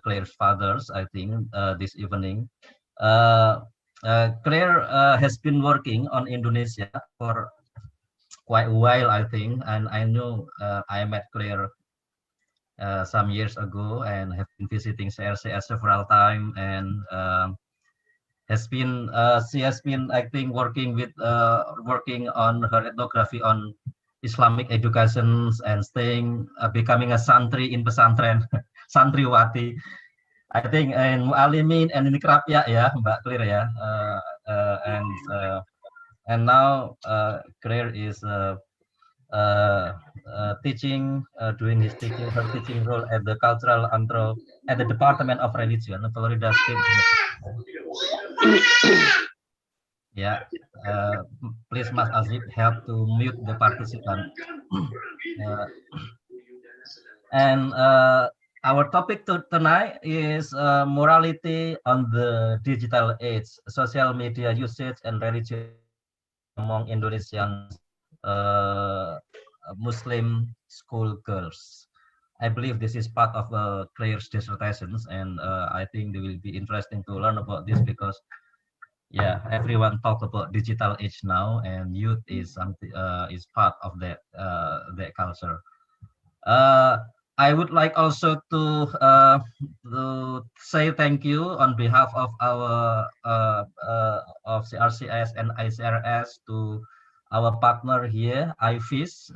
Claire's fathers, I think, this evening. Claire has been working on Indonesia for quite a while, I think, and I know I met Claire some years ago and have been visiting CRCS several times, and she has been, I think, working on her ethnography on Islamic education and becoming a santri in pesantren, santriwati. I think in Mualimin and in Krapya ya, Mbak Claire ya, and now Claire is teaching, doing her teaching role at the at the Department of Religion, Florida State. Yeah, please, Mas Azib, help to mute the participant. And our topic tonight is morality on the digital age, social media usage and religion among Indonesian Muslim school girls. I believe this is part of Claire's dissertations, and I think they will be interesting to learn about this because, yeah, everyone talk about digital age now, and youth is something is part of that culture. I would like also to say thank you on behalf of our of CRCS and ICRS to our partner here, IFIS.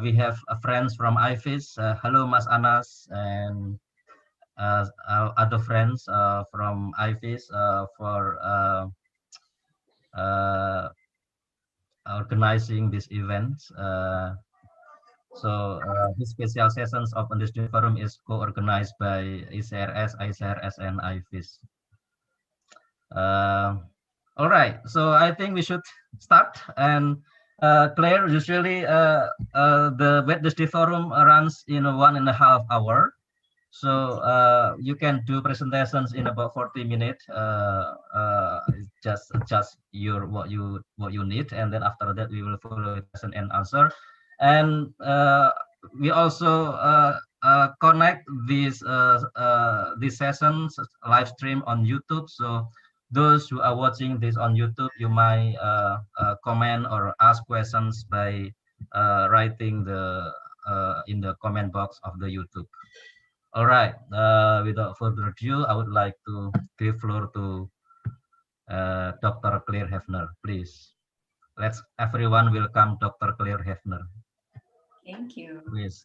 We have friends from IFIS. Hello, Mas Anas, and our other friends from IFIS for organizing this event. So this special sessions of Indonesian Forum is co-organized by ICRS, and IFIS. All right, so I think we should start. And Claire, usually the Indonesian Forum runs in 1.5 hours. So you can do presentations in about 40 minutes. Just adjust what you need, and then after that we will follow question and answer. And we also connect these sessions live stream on YouTube. So those who are watching this on YouTube, you might comment or ask questions by writing in the comment box of the YouTube. All right. Without further ado, I would like to give floor to Dr. Claire Hefner, please. Let's everyone welcome Dr. Claire Hefner. Thank you. Please.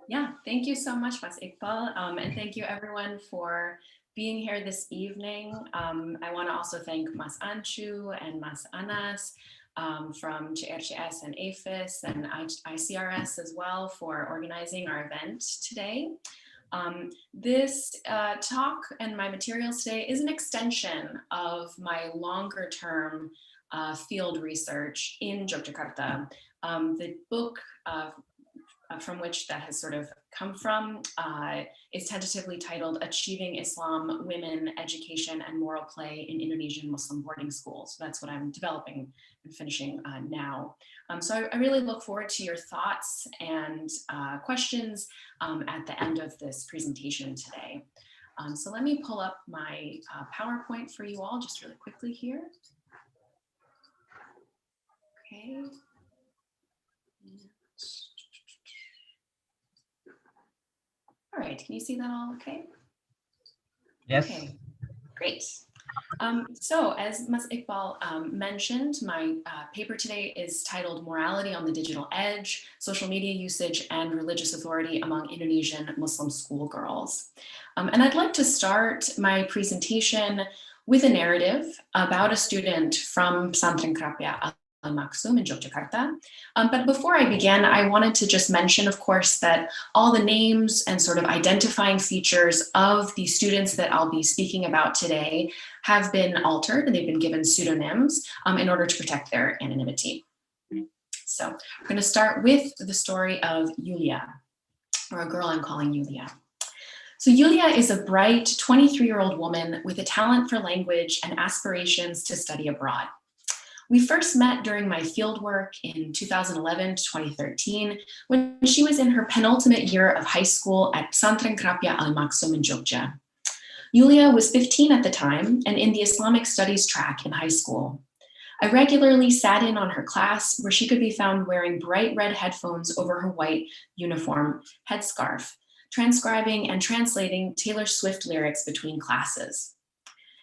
Yeah, thank you so much, Mas Iqbal, and thank you everyone for being here this evening. I want to also thank Mas Anchu and Mas Anas from CRCS and AFIS and ICRS as well for organizing our event today. This talk and my materials today is an extension of my longer term field research in Yogyakarta. The book from which that has sort of come from is tentatively titled Achieving Islam, Women, Education and Moral Play in Indonesian Muslim Boarding Schools. So that's what I'm developing and finishing now. So I really look forward to your thoughts and questions at the end of this presentation today. So let me pull up my PowerPoint for you all just really quickly here. Okay. All right, can you see that all okay? Yes. Okay, great. So as Mas Iqbal mentioned, my paper today is titled Morality on the Digital Edge, Social Media Usage and Religious Authority Among Indonesian Muslim Schoolgirls. And I'd like to start my presentation with a narrative about a student from Pesantren Krapya Al-Maksum in Yogyakarta. But before I begin, I wanted to just mention, of course, that all the names and sort of identifying features of the students that I'll be speaking about today have been altered and they've been given pseudonyms in order to protect their anonymity. So I'm going to start with the story of Yulia, or a girl I'm calling Yulia. So Yulia is a bright 23-year-old woman with a talent for language and aspirations to study abroad. We first met during my fieldwork in 2011 to 2013, when she was in her penultimate year of high school at Pesantren Krapya Al Maksum in Jogja. Yulia was 15 at the time and in the Islamic studies track in high school. I regularly sat in on her class where she could be found wearing bright red headphones over her white uniform headscarf, transcribing and translating Taylor Swift lyrics between classes.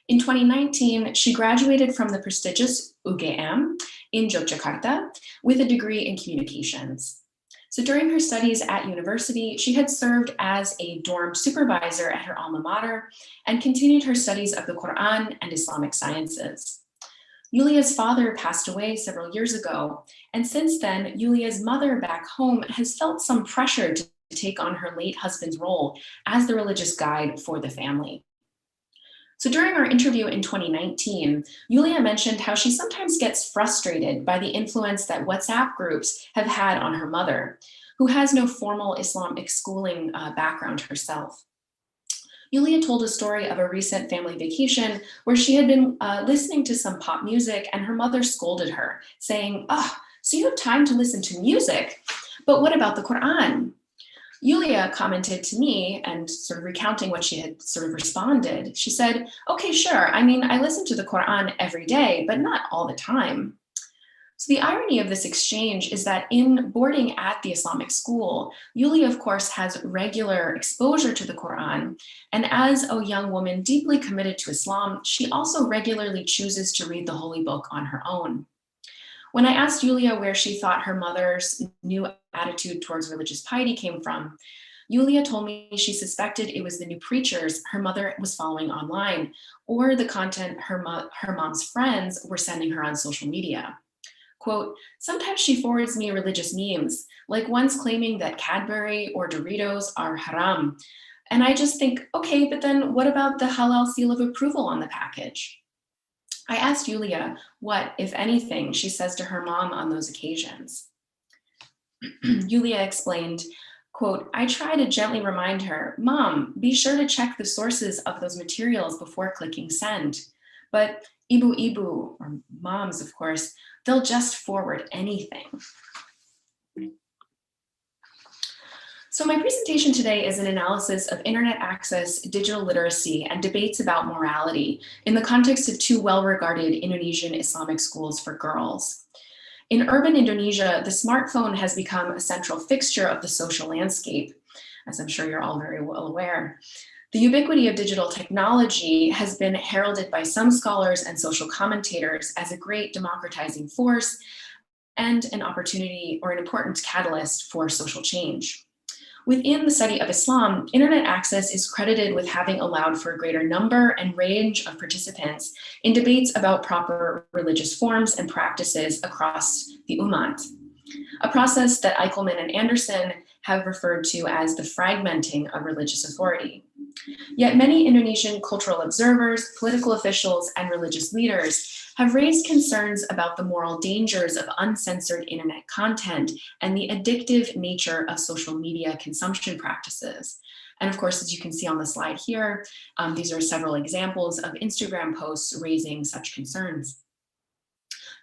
In 2019, she graduated from the prestigious UGM in Yogyakarta with a degree in communications. So during her studies at university, she had served as a dorm supervisor at her alma mater and continued her studies of the Quran and Islamic sciences. Yulia's father passed away several years ago, and since then, Yulia's mother back home has felt some pressure to take on her late husband's role as the religious guide for the family. So during our interview in 2019, Yulia mentioned how she sometimes gets frustrated by the influence that WhatsApp groups have had on her mother, who has no formal Islamic schooling background herself. Yulia told a story of a recent family vacation where she had been listening to some pop music and her mother scolded her, saying, "Oh, so you have time to listen to music, but what about the Quran?" Yulia commented to me and sort of recounting what she had sort of responded. She said, "Okay, sure. I mean, I listen to the Quran every day, but not all the time." So the irony of this exchange is that in boarding at the Islamic school, Yulia, of course, has regular exposure to the Quran. And as a young woman deeply committed to Islam, she also regularly chooses to read the holy book on her own. When I asked Yulia where she thought her mother's new attitude towards religious piety came from, Yulia told me she suspected it was the new preachers her mother was following online or the content her mom's friends were sending her on social media. Quote, "Sometimes she forwards me religious memes, like ones claiming that Cadbury or Doritos are haram. And I just think, okay, but then what about the halal seal of approval on the package?" I asked Yulia what, if anything, she says to her mom on those occasions. Yulia explained, quote, "I try to gently remind her, Mom, be sure to check the sources of those materials before clicking send. But ibu-ibu, or moms, of course, they'll just forward anything." So my presentation today is an analysis of internet access, digital literacy, and debates about morality in the context of two well-regarded Indonesian Islamic schools for girls. In urban Indonesia, the smartphone has become a central fixture of the social landscape, as I'm sure you're all very well aware. The ubiquity of digital technology has been heralded by some scholars and social commentators as a great democratizing force and an opportunity or an important catalyst for social change. Within the study of Islam, internet access is credited with having allowed for a greater number and range of participants in debates about proper religious forms and practices across the Ummah, a process that Eichelman and Anderson have referred to as the fragmenting of religious authority. Yet many Indonesian cultural observers, political officials, and religious leaders have raised concerns about the moral dangers of uncensored internet content and the addictive nature of social media consumption practices. And of course, as you can see on the slide here, these are several examples of Instagram posts raising such concerns.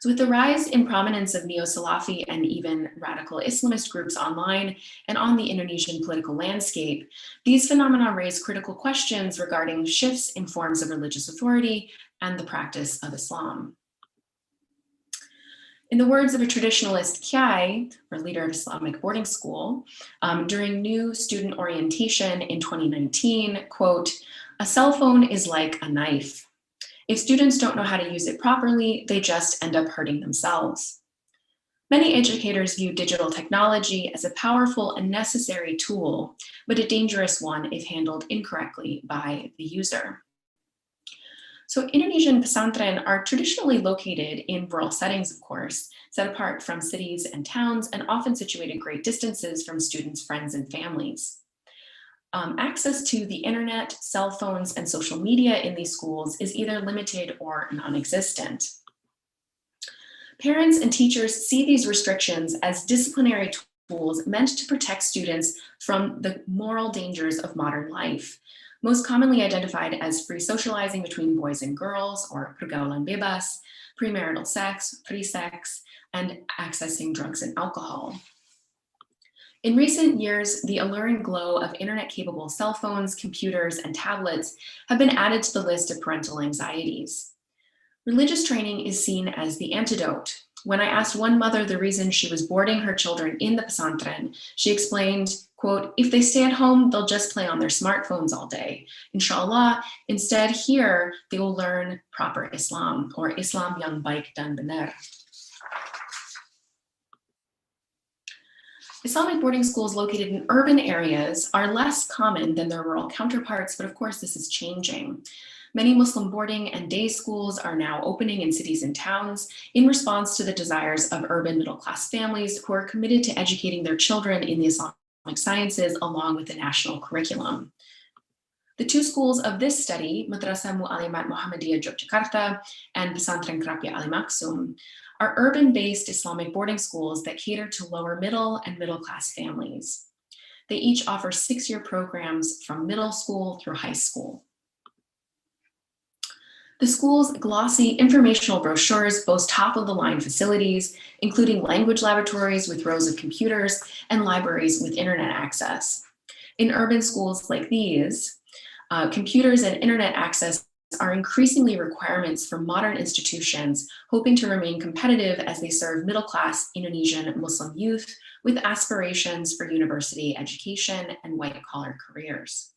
So with the rise in prominence of neo-Salafi and even radical Islamist groups online and on the Indonesian political landscape, these phenomena raise critical questions regarding shifts in forms of religious authority and the practice of Islam. In the words of a traditionalist Kiai, or leader of Islamic boarding school, during new student orientation in 2019, quote, "A cell phone is like a knife. If students don't know how to use it properly, they just end up hurting themselves." Many educators view digital technology as a powerful and necessary tool, but a dangerous one if handled incorrectly by the user. So Indonesian pesantren are traditionally located in rural settings, of course, set apart from cities and towns and often situated great distances from students' friends and families. Access to the internet, cell phones, and social media in these schools is either limited or non-existent. Parents and teachers see these restrictions as disciplinary tools meant to protect students from the moral dangers of modern life. most commonly identified as free socializing between boys and girls, or pergaulan bebas, premarital sex, free sex, and accessing drugs and alcohol. In recent years, the alluring glow of internet-capable cell phones, computers, and tablets have been added to the list of parental anxieties. Religious training is seen as the antidote. When I asked one mother the reason she was boarding her children in the pesantren, she explained, quote, "If they stay at home, they'll just play on their smartphones all day. Inshallah, instead here, they will learn proper Islam, or Islam yang baik dan benar." Islamic boarding schools located in urban areas are less common than their rural counterparts, but of course this is changing. Many Muslim boarding and day schools are now opening in cities and towns in response to the desires of urban middle-class families who are committed to educating their children in the Islamic sciences along with the national curriculum. The two schools of this study, Madrasah Mu'alimat Muhammadiyah Yogyakarta and Pesantren Krapia Al Maksum, are urban-based Islamic boarding schools that cater to lower middle and middle-class families. They each offer 6-year programs from middle school through high school. The school's glossy informational brochures boast top-of-the-line facilities, including language laboratories with rows of computers and libraries with internet access. In urban schools like these, computers and internet access are increasingly requirements for modern institutions hoping to remain competitive as they serve middle-class Indonesian Muslim youth with aspirations for university education and white-collar careers.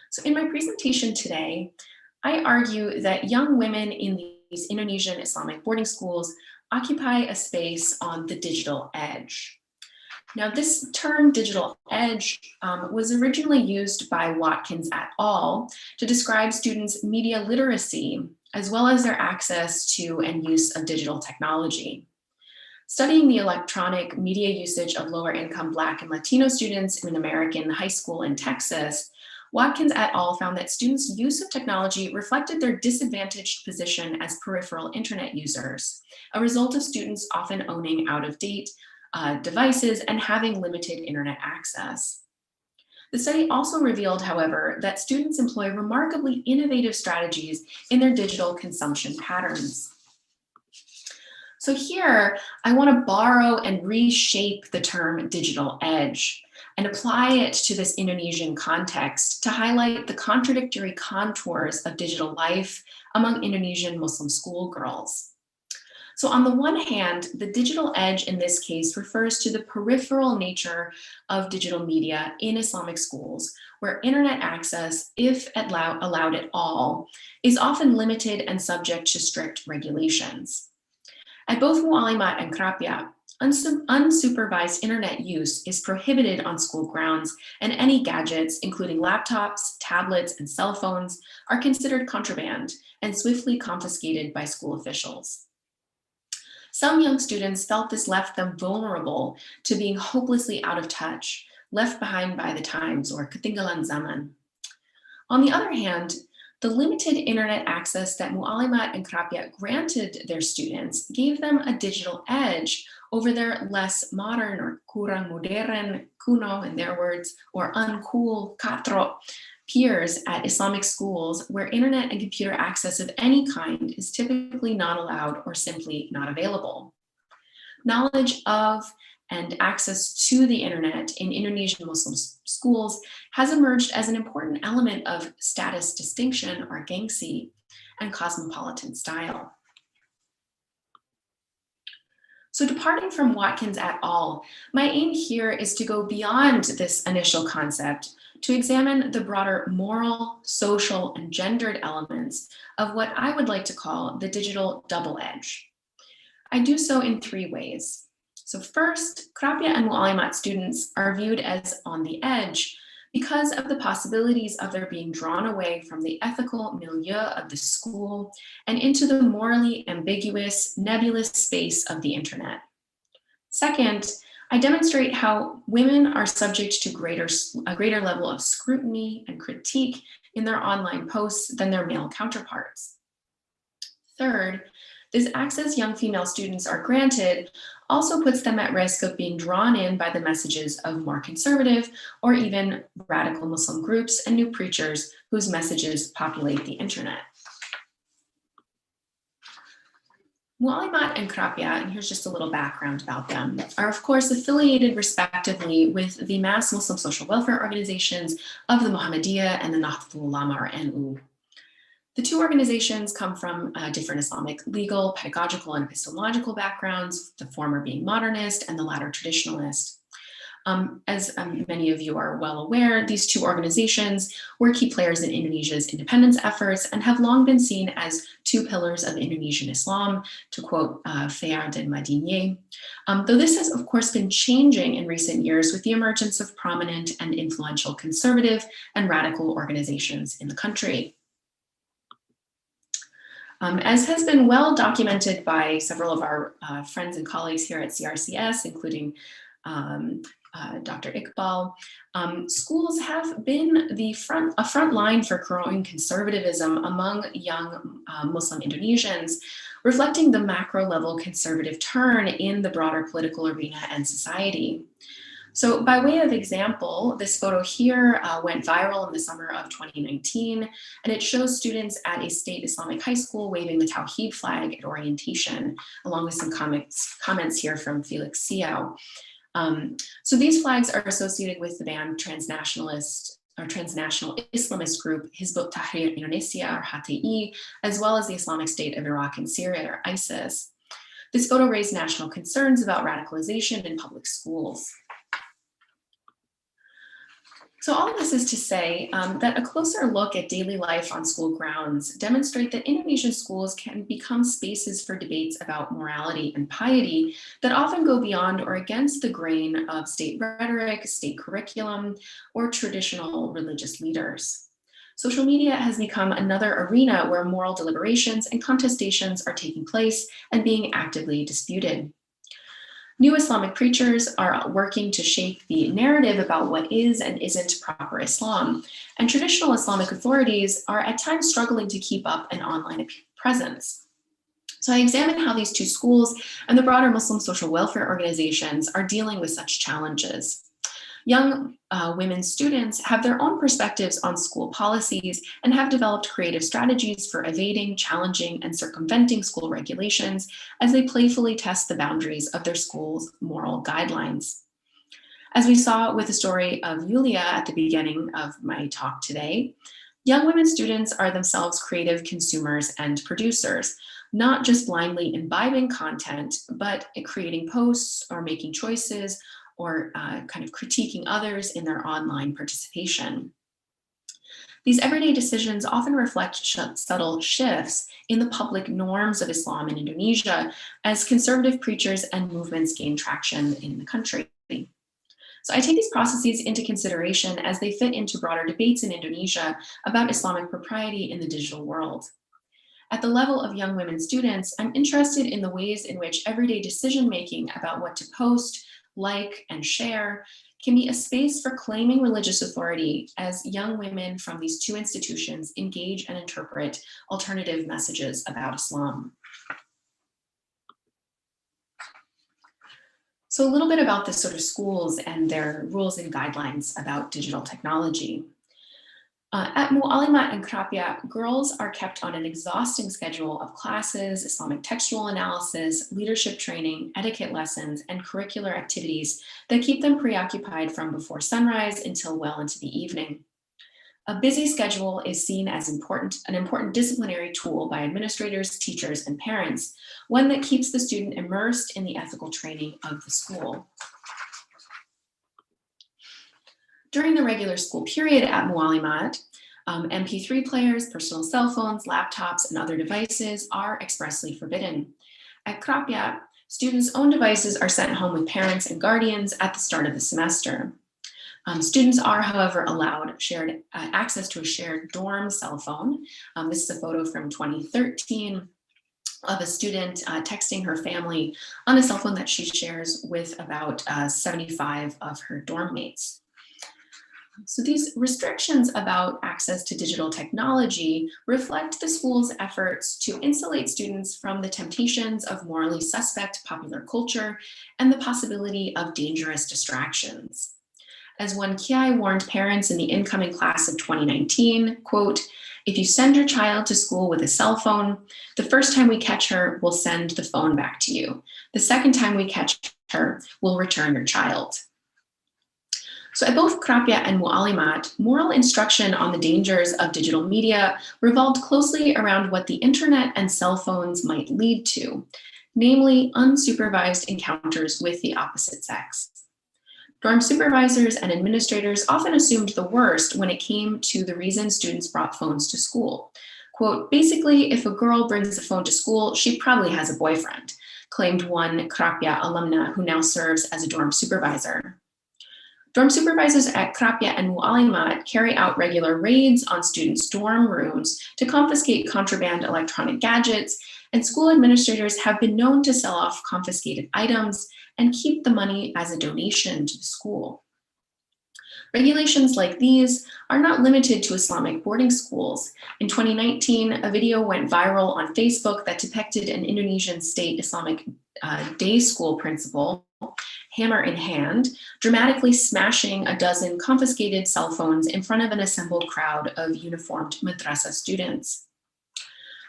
So in my presentation today, I argue that young women in these Indonesian Islamic boarding schools occupy a space on the digital edge. Now, this term digital edge was originally used by Watkins et al. To describe students' media literacy, as well as their access to and use of digital technology. Studying the electronic media usage of lower income Black and Latino students in an American high school in Texas, Watkins et al. Found that students' use of technology reflected their disadvantaged position as peripheral internet users, a result of students often owning out-of-date devices and having limited internet access. The study also revealed, however, that students employ remarkably innovative strategies in their digital consumption patterns. So here, I want to borrow and reshape the term digital edge and apply it to this Indonesian context to highlight the contradictory contours of digital life among Indonesian Muslim schoolgirls. So on the one hand, the digital edge in this case refers to the peripheral nature of digital media in Islamic schools, where internet access, if allowed at all, is often limited and subject to strict regulations. At both Mu'alimat and Krapia, unsupervised internet use is prohibited on school grounds, and any gadgets, including laptops, tablets, and cell phones, are considered contraband and swiftly confiscated by school officials. Some young students felt this left them vulnerable to being hopelessly out of touch, left behind by the times, or ketinggalan zaman. On the other hand, the limited internet access that Mu'alimat and Krapia granted their students gave them a digital edge over their less modern or kurang modern, kuno in their words, or uncool, katro, peers at Islamic schools where internet and computer access of any kind is typically not allowed or simply not available. Knowledge of and access to the internet in Indonesian Muslim schools has emerged as an important element of status distinction, or gengsi, and cosmopolitan style. So departing from Watkins et al., my aim here is to go beyond this initial concept to examine the broader moral, social, and gendered elements of what I would like to call the digital double edge. I do so in 3 ways. So first, Krapia and Mu'alimat students are viewed as on the edge because of the possibilities of their being drawn away from the ethical milieu of the school and into the morally ambiguous, nebulous space of the internet. Second, I demonstrate how women are subject to a greater level of scrutiny and critique in their online posts than their male counterparts. Third, This access young female students are granted also puts them at risk of being drawn in by the messages of more conservative or even radical Muslim groups and new preachers whose messages populate the internet. Mualimat and Krapia, and here's just a little background about them, are of course affiliated respectively with the mass Muslim social welfare organizations of the Muhammadiyah and the Nahdlatul Ulama, or NU. The two organizations come from different Islamic legal, pedagogical, and epistemological backgrounds, the former being modernist and the latter traditionalist. As many of you are well aware, these two organizations were key players in Indonesia's independence efforts and have long been seen as two pillars of Indonesian Islam, to quote Fayard and Madinier. Though this has, of course, been changing in recent years with the emergence of prominent and influential conservative and radical organizations in the country. As has been well documented by several of our friends and colleagues here at CRCS, including Dr. Iqbal, schools have been a front line for growing conservatism among young Muslim Indonesians, reflecting the macro level conservative turn in the broader political arena and society. So by way of example, this photo here went viral in the summer of 2019, and it shows students at a state Islamic high school waving the Tawheed flag at orientation, along with some comments here from Felix Siao. So these flags are associated with the banned transnational Islamist group Hizbut Tahrir Indonesia, or HTI, as well as the Islamic State of Iraq and Syria, or ISIS. This photo raised national concerns about radicalization in public schools. So all of this is to say that a closer look at daily life on school grounds demonstrate that Indonesian schools can become spaces for debates about morality and piety that often go beyond or against the grain of state rhetoric, state curriculum, or traditional religious leaders. Social media has become another arena where moral deliberations and contestations are taking place and being actively disputed. New Islamic preachers are working to shape the narrative about what is and isn't proper Islam, and traditional Islamic authorities are at times struggling to keep up an online presence. So I examined how these two schools and the broader Muslim social welfare organizations are dealing with such challenges. Young women students have their own perspectives on school policies and have developed creative strategies for evading, challenging, and circumventing school regulations as they playfully test the boundaries of their school's moral guidelines. As we saw with the story of Yulia at the beginning of my talk today, young women students are themselves creative consumers and producers, not just blindly imbibing content, but creating posts or making choices or kind of critiquing others in their online participation. These everyday decisions often reflect subtle shifts in the public norms of Islam in Indonesia as conservative preachers and movements gain traction in the country. So I take these processes into consideration as they fit into broader debates in Indonesia about Islamic propriety in the digital world. At the level of young women students, I'm interested in the ways in which everyday decision-making about what to post, like, and share can be a space for claiming religious authority as young women from these two institutions engage and interpret alternative messages about Islam. So a little bit about the sort of schools and their rules and guidelines about digital technology. At Mualimat and Krapia, girls are kept on an exhausting schedule of classes, Islamic textual analysis, leadership training, etiquette lessons, and curricular activities that keep them preoccupied from before sunrise until well into the evening. A busy schedule is seen as an important disciplinary tool by administrators, teachers, and parents, one that keeps the student immersed in the ethical training of the school. During the regular school period at Mualimat, MP3 players, personal cell phones, laptops, and other devices are expressly forbidden. At Krapia, students' own devices are sent home with parents and guardians at the start of the semester. Students are, however, allowed access to a shared dorm cell phone. This is a photo from 2013 of a student texting her family on a cell phone that she shares with about 75 of her dorm mates. So these restrictions about access to digital technology reflect the school's efforts to insulate students from the temptations of morally suspect popular culture and the possibility of dangerous distractions. As one Kiai warned parents in the incoming class of 2019, quote, "If you send your child to school with a cell phone, the first time we catch her, we'll send the phone back to you. The second time we catch her, we'll return your child." So at both Krapia and Mualimat, moral instruction on the dangers of digital media revolved closely around what the internet and cell phones might lead to, namely unsupervised encounters with the opposite sex. Dorm supervisors and administrators often assumed the worst when it came to the reason students brought phones to school. Quote, "Basically, if a girl brings a phone to school, she probably has a boyfriend," claimed one Krapia alumna who now serves as a dorm supervisor. Dorm supervisors at Krapia and Mualimat carry out regular raids on students' dorm rooms to confiscate contraband electronic gadgets, and school administrators have been known to sell off confiscated items and keep the money as a donation to the school. Regulations like these are not limited to Islamic boarding schools. In 2019, a video went viral on Facebook that depicted an Indonesian state Islamic day school principal, hammer in hand, dramatically smashing a dozen confiscated cell phones in front of an assembled crowd of uniformed madrasah students.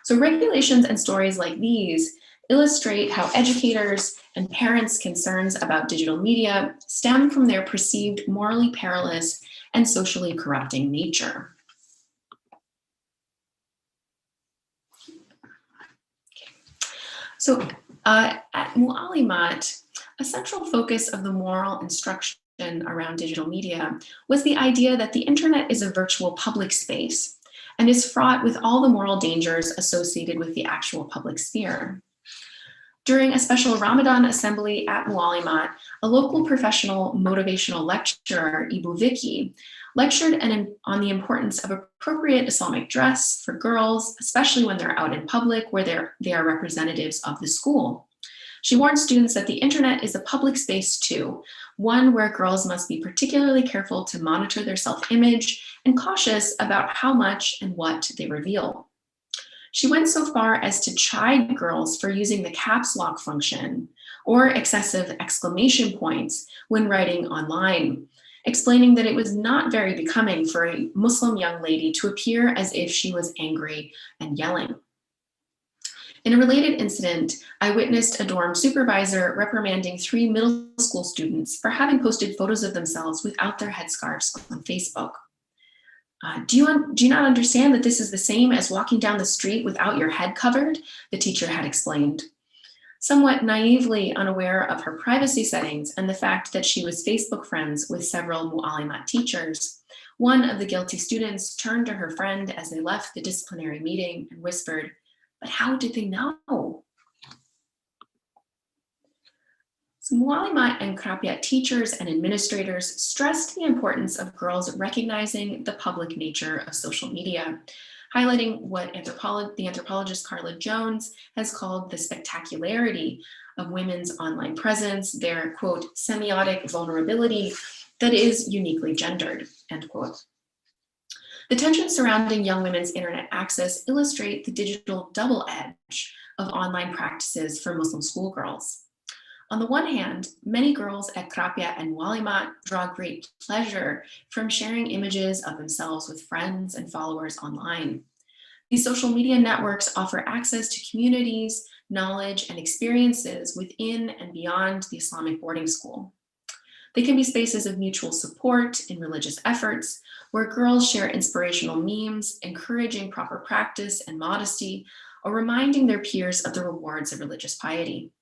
So regulations and stories like these illustrate how educators and parents' concerns about digital media stem from their perceived morally perilous and socially corrupting nature. So at Mualimat, a central focus of the moral instruction around digital media was the idea that the internet is a virtual public space and is fraught with all the moral dangers associated with the actual public sphere. During a special Ramadan assembly at Mualimat, a local professional motivational lecturer, Ibu Vicky, lectured on the importance of appropriate Islamic dress for girls, especially when they're out in public where they are representatives of the school. She warned students that the internet is a public space too, one where girls must be particularly careful to monitor their self-image and cautious about how much and what they reveal. She went so far as to chide girls for using the caps lock function or excessive exclamation points when writing online, explaining that it was not very becoming for a Muslim young lady to appear as if she was angry and yelling. In a related incident, I witnessed a dorm supervisor reprimanding 3 middle school students for having posted photos of themselves without their headscarves on Facebook. Do you not understand that this is the same as walking down the street without your head covered? The teacher had explained. Somewhat naively unaware of her privacy settings and the fact that she was Facebook friends with several Mualimat teachers, one of the guilty students turned to her friend as they left the disciplinary meeting and whispered, "But how did they know?" So Mualimat and Krapia teachers and administrators stressed the importance of girls recognizing the public nature of social media, highlighting what the anthropologist Carla Jones has called the spectacularity of women's online presence, their, quote, semiotic vulnerability that is uniquely gendered, end quote. The tensions surrounding young women's internet access illustrate the digital double edge of online practices for Muslim schoolgirls. On the one hand, many girls at Krapia and Mualimat draw great pleasure from sharing images of themselves with friends and followers online. These social media networks offer access to communities, knowledge, and experiences within and beyond the Islamic boarding school. They can be spaces of mutual support in religious efforts, where girls share inspirational memes, encouraging proper practice and modesty, or reminding their peers of the rewards of religious piety.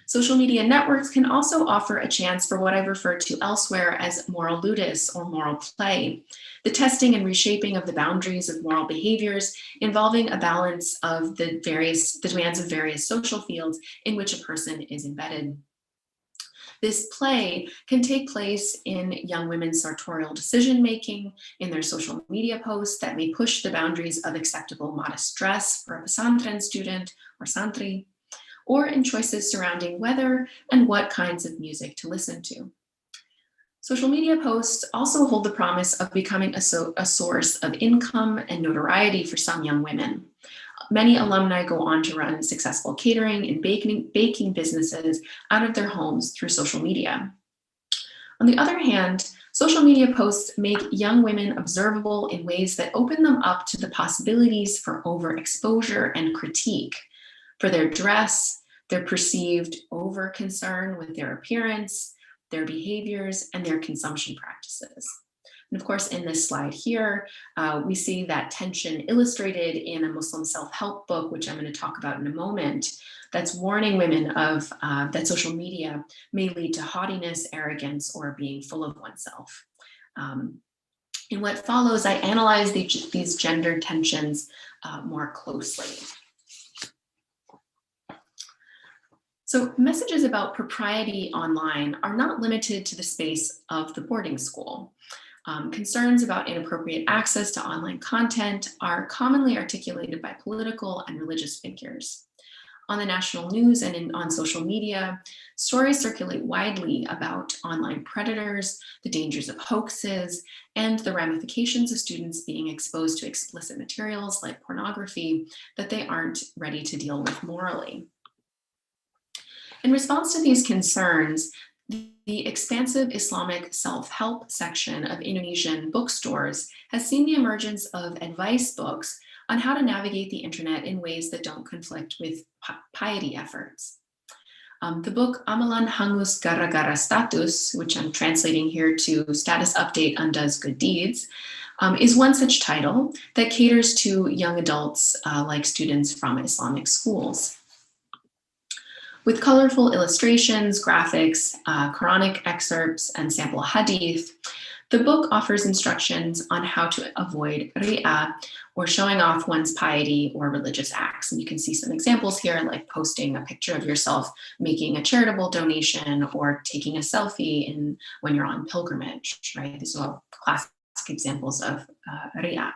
Social media networks can also offer a chance for what I've referred to elsewhere as moral ludus or moral play, the testing and reshaping of the boundaries of moral behaviors involving a balance of the demands of various social fields in which a person is embedded. This play can take place in young women's sartorial decision-making, in their social media posts that may push the boundaries of acceptable modest dress for a pesantren student or santri, or in choices surrounding whether and what kinds of music to listen to. Social media posts also hold the promise of becoming a source of income and notoriety for some young women. Many alumni go on to run successful catering and baking businesses out of their homes through social media. On the other hand, social media posts make young women observable in ways that open them up to the possibilities for overexposure and critique for their dress, their perceived over-concern with their appearance, their behaviors, and their consumption practices. And of course, in this slide here, we see that tension illustrated in a Muslim self-help book, which I'm going to talk about in a moment, that's warning women of that social media may lead to haughtiness, arrogance, or being full of oneself. In what follows, I analyze these gender tensions more closely. So messages about propriety online are not limited to the space of the boarding school. Concerns about inappropriate access to online content are commonly articulated by political and religious figures. On the national news and on social media, stories circulate widely about online predators, the dangers of hoaxes, and the ramifications of students being exposed to explicit materials like pornography that they aren't ready to deal with morally. In response to these concerns, the expansive Islamic self-help section of Indonesian bookstores has seen the emergence of advice books on how to navigate the internet in ways that don't conflict with piety efforts. The book Amalan Hangus Gara-Gara Status, which I'm translating here to Status Update Undoes Good Deeds, is one such title that caters to young adults like students from Islamic schools. With colorful illustrations, graphics, Quranic excerpts, and sample hadith, the book offers instructions on how to avoid ri'ah, or showing off one's piety or religious acts. And you can see some examples here, like posting a picture of yourself making a charitable donation or taking a selfie when you're on pilgrimage, right? These are all classic examples of ri'ah.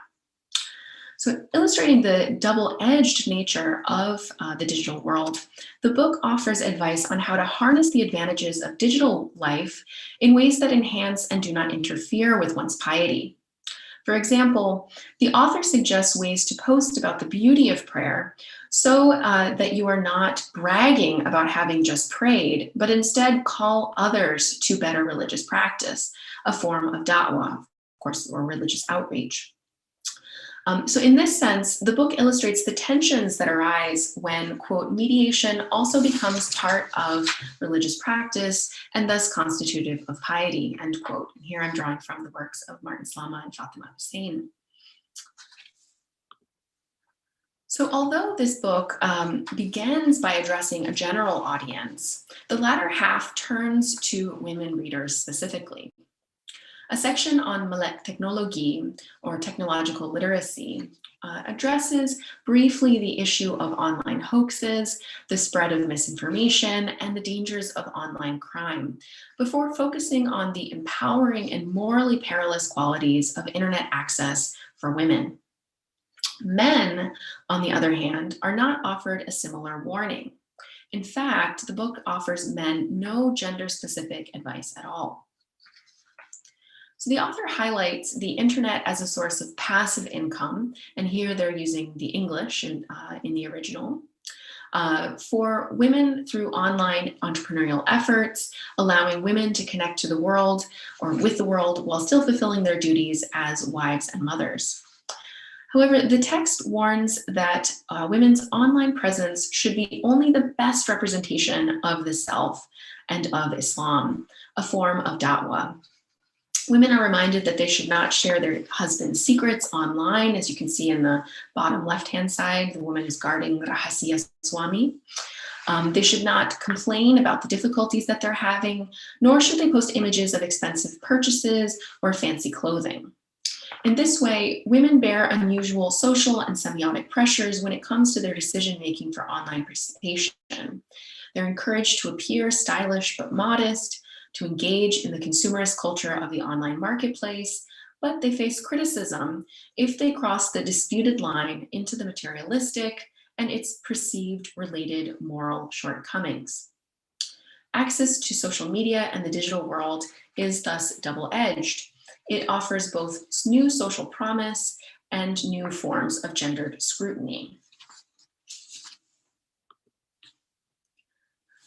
So illustrating the double-edged nature of the digital world, the book offers advice on how to harness the advantages of digital life in ways that enhance and do not interfere with one's piety. For example, the author suggests ways to post about the beauty of prayer so that you are not bragging about having just prayed, but instead call others to better religious practice, a form of da'wah, of course, or religious outreach. So in this sense, the book illustrates the tensions that arise when, quote, mediation also becomes part of religious practice and thus constitutive of piety, end quote. And here I'm drawing from the works of Martin Slama and Fatima Hussein. So although this book begins by addressing a general audience, the latter half turns to women readers specifically. A section on melek teknologi, or technological literacy, addresses briefly the issue of online hoaxes, the spread of misinformation, and the dangers of online crime, before focusing on the empowering and morally perilous qualities of internet access for women. Men, on the other hand, are not offered a similar warning. In fact, the book offers men no gender-specific advice at all. So the author highlights the internet as a source of passive income, and here they're using the English in the original, for women through online entrepreneurial efforts, allowing women to connect to the world or with the world while still fulfilling their duties as wives and mothers. However, the text warns that women's online presence should be only the best representation of the self and of Islam, a form of da'wah. Women are reminded that they should not share their husband's secrets online. As you can see in the bottom left-hand side, the woman is guarding Rahasia Swami. They should not complain about the difficulties that they're having, nor should they post images of expensive purchases or fancy clothing. In this way, women bear unusual social and semiotic pressures when it comes to their decision-making for online participation. They're encouraged to appear stylish but modest, to engage in the consumerist culture of the online marketplace, but they face criticism if they cross the disputed line into the materialistic and its perceived related moral shortcomings. Access to social media and the digital world is thus double-edged. It offers both new social promise and new forms of gendered scrutiny.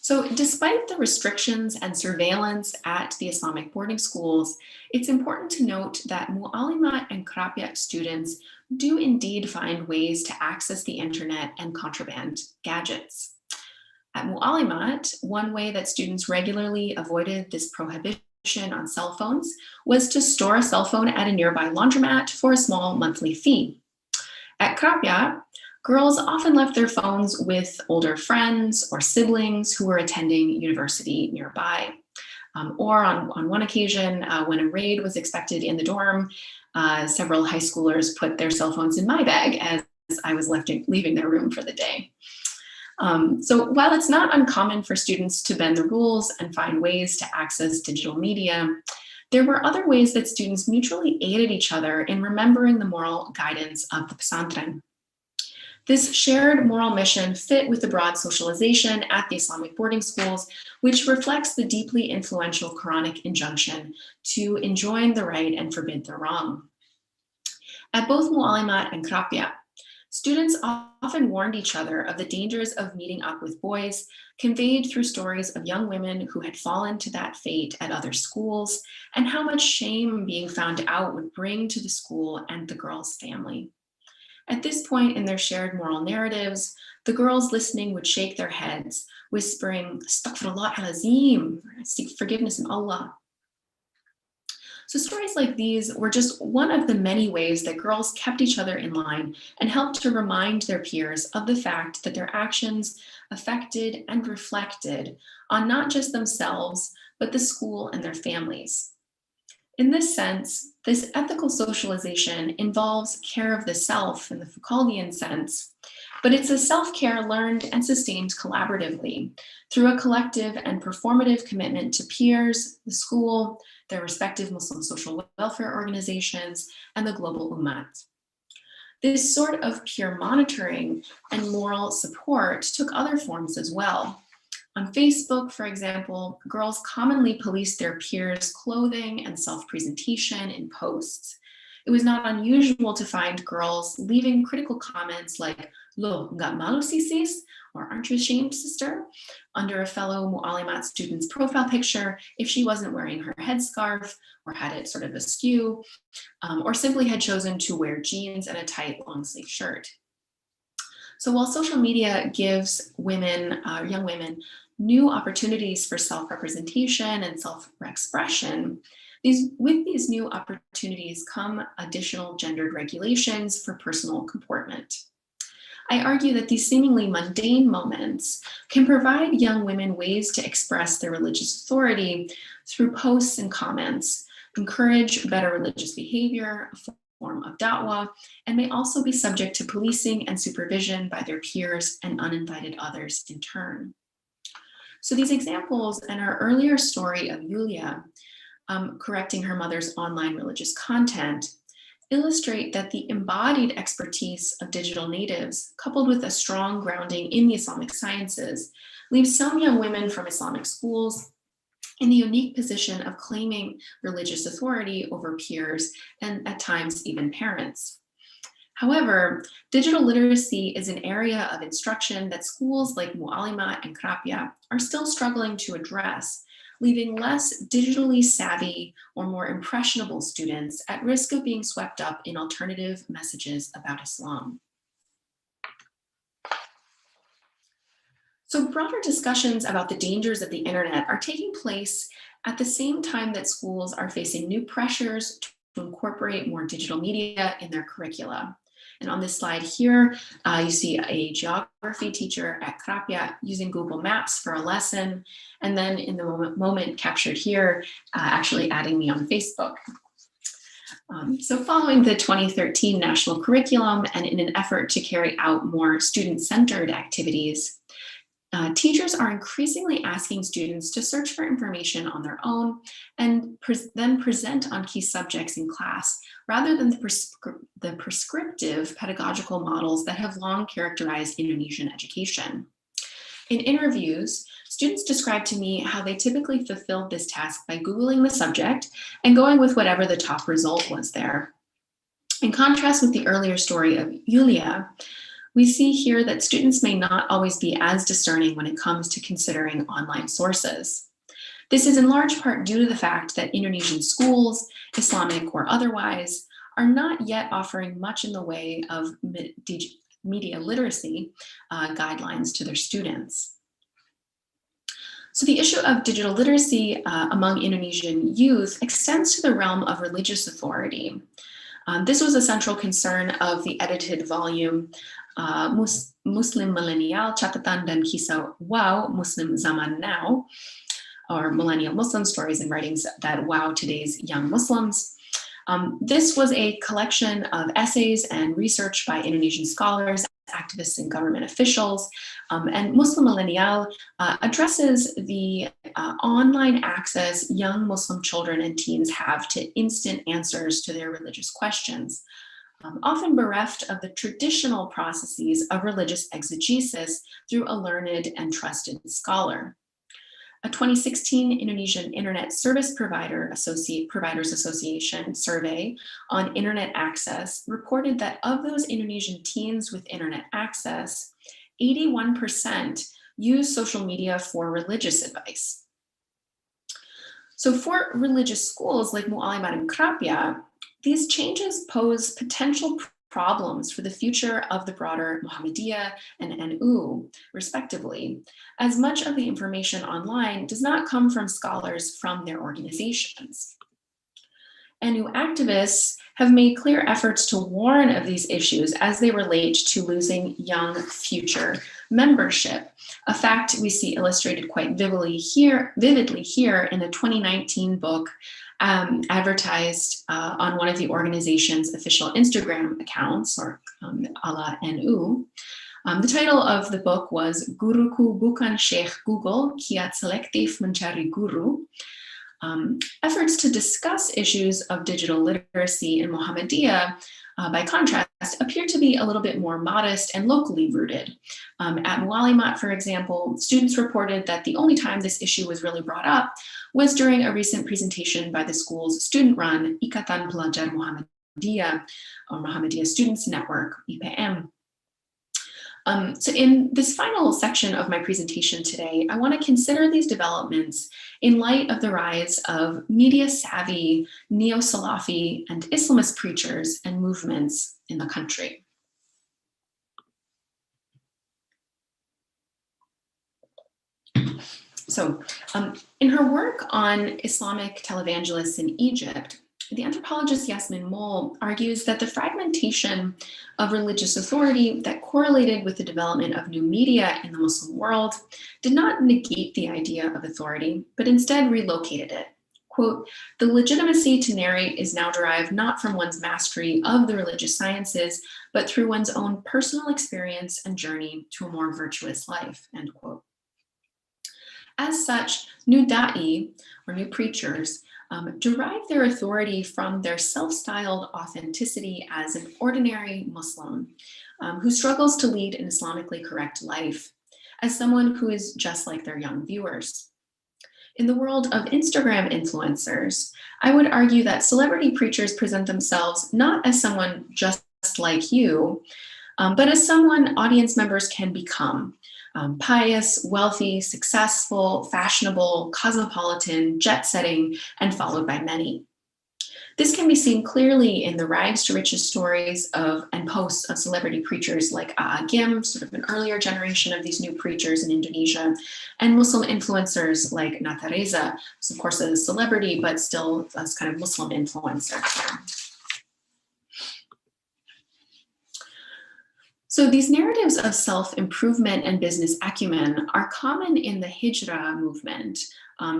So despite the restrictions and surveillance at the Islamic boarding schools, it's important to note that Mu'alimat and Krapiak students do indeed find ways to access the internet and contraband gadgets. At Mu'alimat, one way that students regularly avoided this prohibition on cell phones was to store a cell phone at a nearby laundromat for a small monthly fee. At Krapiak, girls often left their phones with older friends or siblings who were attending university nearby. Or on one occasion, when a raid was expected in the dorm, several high schoolers put their cell phones in my bag as I was leaving their room for the day. So while it's not uncommon for students to bend the rules and find ways to access digital media, there were other ways that students mutually aided each other in remembering the moral guidance of the pesantren. This shared moral mission fit with the broad socialization at the Islamic boarding schools, which reflects the deeply influential Quranic injunction to enjoin the right and forbid the wrong. At both Mu'alimat and Krapiak, students often warned each other of the dangers of meeting up with boys, conveyed through stories of young women who had fallen to that fate at other schools, and how much shame being found out would bring to the school and the girl's family. At this point in their shared moral narratives, the girls listening would shake their heads, whispering, "Astaghfirullah al-Azim," seek forgiveness in Allah. So stories like these were just one of the many ways that girls kept each other in line and helped to remind their peers of the fact that their actions affected and reflected on not just themselves, but the school and their families. In this sense, this ethical socialization involves care of the self in the Foucauldian sense, but it's a self-care learned and sustained collaboratively through a collective and performative commitment to peers, the school, their respective Muslim social welfare organizations, and the global Ummat. This sort of peer monitoring and moral support took other forms as well. On Facebook, for example, girls commonly policed their peers' clothing and self-presentation in posts. It was not unusual to find girls leaving critical comments like, "Lo, nggak malu sis," or "Aren't you ashamed, sister?" under a fellow Mu'alimat student's profile picture if she wasn't wearing her headscarf or had it sort of askew, or simply had chosen to wear jeans and a tight long-sleeve shirt. So while social media gives women, young women, new opportunities for self-representation and self-expression, with these new opportunities come additional gendered regulations for personal comportment. I argue that these seemingly mundane moments can provide young women ways to express their religious authority through posts and comments, encourage better religious behavior, a form of da'wah, and may also be subject to policing and supervision by their peers and uninvited others in turn. So these examples and our earlier story of Yulia correcting her mother's online religious content illustrate that the embodied expertise of digital natives, coupled with a strong grounding in the Islamic sciences, leaves some young women from Islamic schools in the unique position of claiming religious authority over peers and at times even parents. However, digital literacy is an area of instruction that schools like Mu'alimat and Krapiak are still struggling to address, leaving less digitally savvy or more impressionable students at risk of being swept up in alternative messages about Islam. So broader discussions about the dangers of the internet are taking place at the same time that schools are facing new pressures to incorporate more digital media in their curricula. And on this slide here, you see a geography teacher at Krapiak using Google Maps for a lesson, and then in the moment captured here, actually adding me on Facebook. So following the 2013 national curriculum and in an effort to carry out more student-centered activities, teachers are increasingly asking students to search for information on their own and then present on key subjects in class, rather than the prescriptive pedagogical models that have long characterized Indonesian education. In interviews, students described to me how they typically fulfilled this task by Googling the subject and going with whatever the top result was there. In contrast with the earlier story of Yulia, we see here that students may not always be as discerning when it comes to considering online sources. This is in large part due to the fact that Indonesian schools, Islamic or otherwise, are not yet offering much in the way of media literacy guidelines to their students. So the issue of digital literacy among Indonesian youth extends to the realm of religious authority. This was a central concern of the edited volume Muslim Millennial, Catatan dan Kisah Wow, Muslim Zaman Now, or Millennial Muslim Stories and Writings that Wow Today's Young Muslims. This was a collection of essays and research by Indonesian scholars, activists, and government officials. And Muslim Millennial addresses the online access young Muslim children and teens have to instant answers to their religious questions, often bereft of the traditional processes of religious exegesis through a learned and trusted scholar. A 2016 Indonesian Internet Service Providers Association survey on internet access reported that of those Indonesian teens with internet access, 81% use social media for religious advice. So for religious schools like Mu'alimat and Krapya, these changes pose potential problems for the future of the broader Muhammadiyah and NU, respectively, as much of the information online does not come from scholars from their organizations. NU activists have made clear efforts to warn of these issues as they relate to losing young future membership, a fact we see illustrated quite vividly here in a 2019 book advertised on one of the organization's official Instagram accounts, or ala NU. The title of the book was Guruku Bukan Sheikh Google, Kiat Selektif Mencari Guru. Efforts to discuss issues of digital literacy in Muhammadiyah, by contrast, appear to be a little bit more modest and locally rooted. At Mu'alimat, for example, students reported that the only time this issue was really brought up was during a recent presentation by the school's student-run Ikatan Pelajar Muhammadiyah, or Muhammadiyah Students Network, IPM. So in this final section of my presentation today, I want to consider these developments in light of the rise of media-savvy, neo-Salafi, and Islamist preachers and movements in the country. So in her work on Islamic televangelists in Egypt, the anthropologist Yasmin Mol argues that the fragmentation of religious authority that correlated with the development of new media in the Muslim world did not negate the idea of authority, but instead relocated it. Quote, the legitimacy to narrate is now derived not from one's mastery of the religious sciences, but through one's own personal experience and journey to a more virtuous life, end quote. As such, new da'i, or new preachers, derive their authority from their self-styled authenticity as an ordinary Muslim who struggles to lead an Islamically correct life, as someone who is just like their young viewers. In the world of Instagram influencers, I would argue that celebrity preachers present themselves not as someone just like you, but as someone audience members can become. Pious, wealthy, successful, fashionable, cosmopolitan, jet-setting, and followed by many. This can be seen clearly in the rags to riches stories and posts of celebrity preachers like Agim, sort of an earlier generation of these new preachers in Indonesia, and Muslim influencers like Nata Reza, who's of course a celebrity, but still as kind of Muslim influencer. So these narratives of self-improvement and business acumen are common in the Hijrah movement,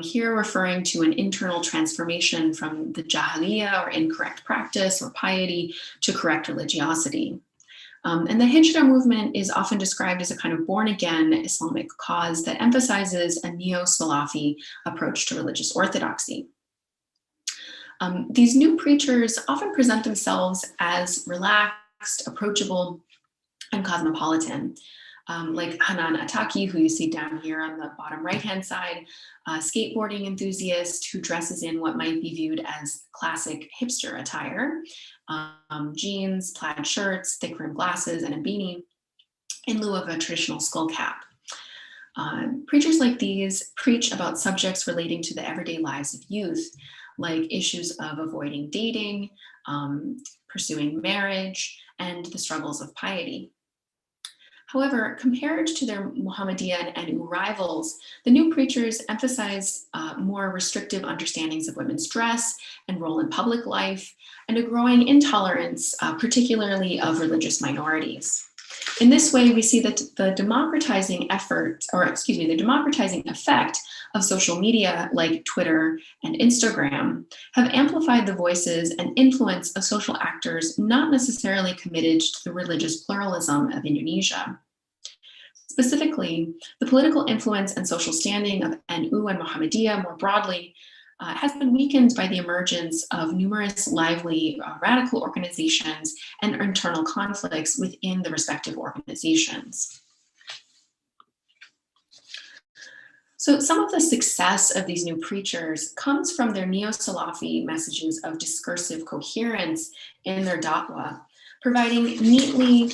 here referring to an internal transformation from the Jahiliyyah, or incorrect practice or piety, to correct religiosity. And the Hijrah movement is often described as a kind of born-again Islamic cause that emphasizes a neo-Salafi approach to religious orthodoxy. These new preachers often present themselves as relaxed, approachable, and cosmopolitan. like Hanan Ataki, who you see down here on the bottom right-hand side, a skateboarding enthusiast who dresses in what might be viewed as classic hipster attire, jeans, plaid shirts, thick rimmed glasses, and a beanie in lieu of a traditional skull cap. Preachers like these preach about subjects relating to the everyday lives of youth, like issues of avoiding dating, pursuing marriage, and the struggles of piety. However, compared to their Muhammadiyah and NU rivals, the new preachers emphasize more restrictive understandings of women's dress and role in public life, and a growing intolerance, particularly of religious minorities. In this way, we see that the democratizing effect of social media like Twitter and Instagram have amplified the voices and influence of social actors not necessarily committed to the religious pluralism of Indonesia. Specifically, the political influence and social standing of NU and Muhammadiyah more broadly has been weakened by the emergence of numerous lively radical organizations and internal conflicts within the respective organizations. So some of the success of these new preachers comes from their neo-Salafi messages of discursive coherence in their da'wah, providing neatly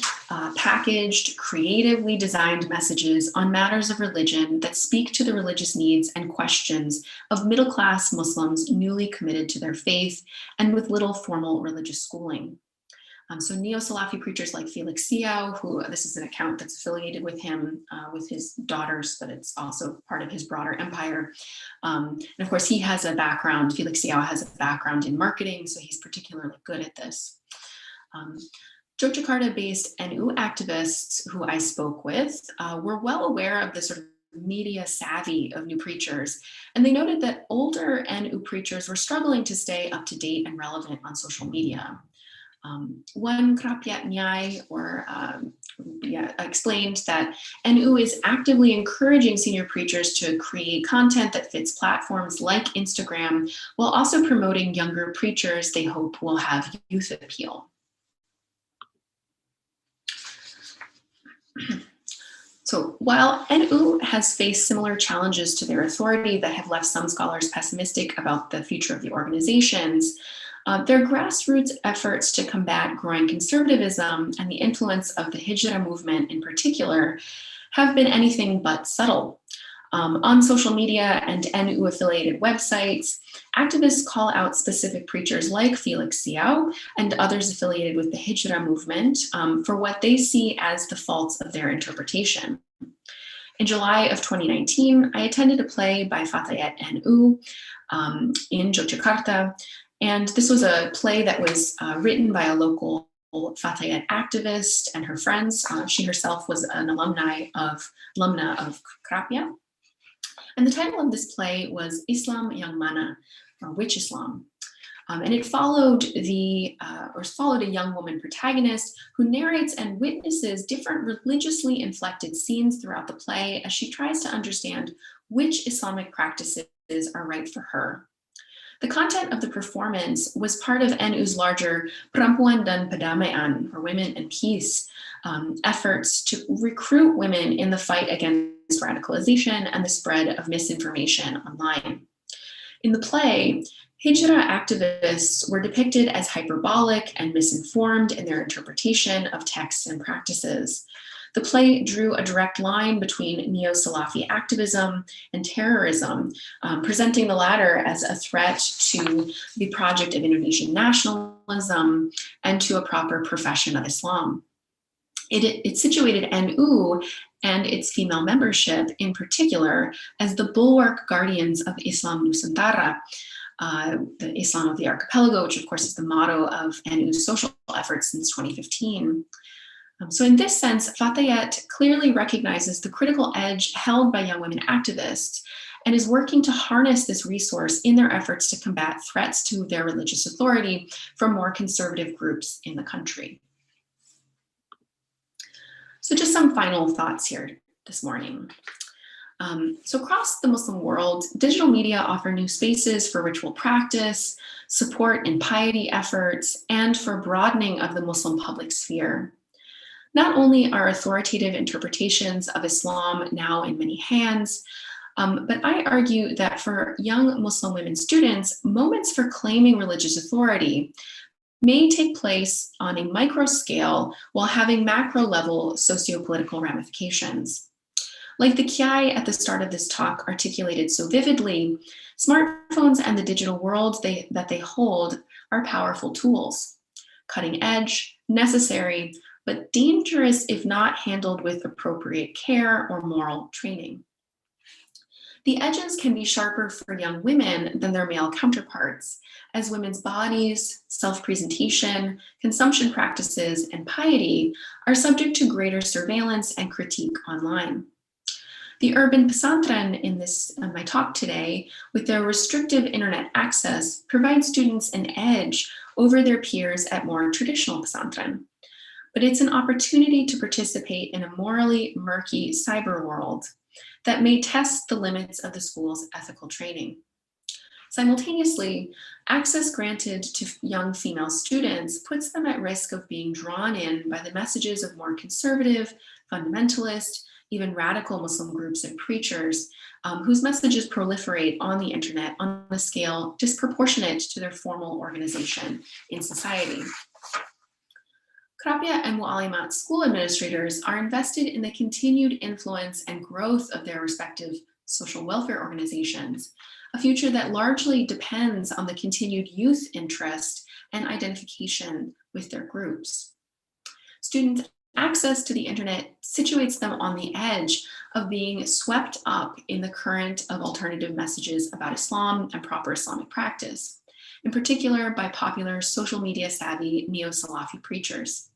packaged, creatively designed messages on matters of religion that speak to the religious needs and questions of middle-class Muslims newly committed to their faith and with little formal religious schooling. So neo-Salafi preachers like Felix Siao, who this is an account that's affiliated with him, with his daughters, but it's also part of his broader empire. And of course, he has a background, Felix Siao has a background in marketing, so he's particularly good at this. Yogyakarta-based NU activists who I spoke with were well aware of the sort of media savvy of new preachers, and they noted that older NU preachers were struggling to stay up to date and relevant on social media. One Krapiat Nyai explained that NU is actively encouraging senior preachers to create content that fits platforms like Instagram, while also promoting younger preachers they hope will have youth appeal. So while NU has faced similar challenges to their authority that have left some scholars pessimistic about the future of the organizations, their grassroots efforts to combat growing conservatism and the influence of the Hijrah movement in particular have been anything but subtle. On social media and NU-affiliated websites, activists call out specific preachers like Felix Siao and others affiliated with the Hijrah movement for what they see as the faults of their interpretation. In July of 2019, I attended a play by Fatayat NU in Yogyakarta, and this was a play that was written by a local Fatayat activist and her friends. She herself was an alumna of Krapia. And the title of this play was Islam Yang Mana, or Which Islam? And it followed followed a young woman protagonist who narrates and witnesses different religiously inflected scenes throughout the play as she tries to understand which Islamic practices are right for her. The content of the performance was part of NU's larger Perempuan dan Perdamaian, or Women and Peace, efforts to recruit women in the fight against radicalization and the spread of misinformation online. In the play, Hijrah activists were depicted as hyperbolic and misinformed in their interpretation of texts and practices. The play drew a direct line between neo-Salafi activism and terrorism, presenting the latter as a threat to the project of Indonesian nationalism and to a proper profession of Islam. It situated NU and its female membership in particular as the bulwark guardians of Islam Nusantara, the Islam of the archipelago, which of course is the motto of NU's social efforts since 2015. So in this sense, Fatayat clearly recognizes the critical edge held by young women activists and is working to harness this resource in their efforts to combat threats to their religious authority from more conservative groups in the country. So just some final thoughts here this morning. So across the Muslim world, digital media offer new spaces for ritual practice, support in piety efforts, and for broadening of the Muslim public sphere. Not only are authoritative interpretations of Islam now in many hands, but I argue that for young Muslim women students, moments for claiming religious authority may take place on a micro scale while having macro level socio-political ramifications. Like the Kiai at the start of this talk articulated so vividly, smartphones and the digital world that they hold are powerful tools, cutting edge, necessary, but dangerous if not handled with appropriate care or moral training. The edges can be sharper for young women than their male counterparts, as women's bodies, self-presentation, consumption practices, and piety are subject to greater surveillance and critique online. The urban pesantren in my talk today, with their restrictive internet access, provide students an edge over their peers at more traditional pesantren. But it's an opportunity to participate in a morally murky cyber world that may test the limits of the school's ethical training. Simultaneously, access granted to young female students puts them at risk of being drawn in by the messages of more conservative, fundamentalist, even radical Muslim groups and preachers whose messages proliferate on the internet on a scale disproportionate to their formal organization in society. Krapia and Mu'alimat school administrators are invested in the continued influence and growth of their respective social welfare organizations, a future that largely depends on the continued youth interest and identification with their groups. Students' access to the internet situates them on the edge of being swept up in the current of alternative messages about Islam and proper Islamic practice, in particular by popular social media savvy neo-Salafi preachers.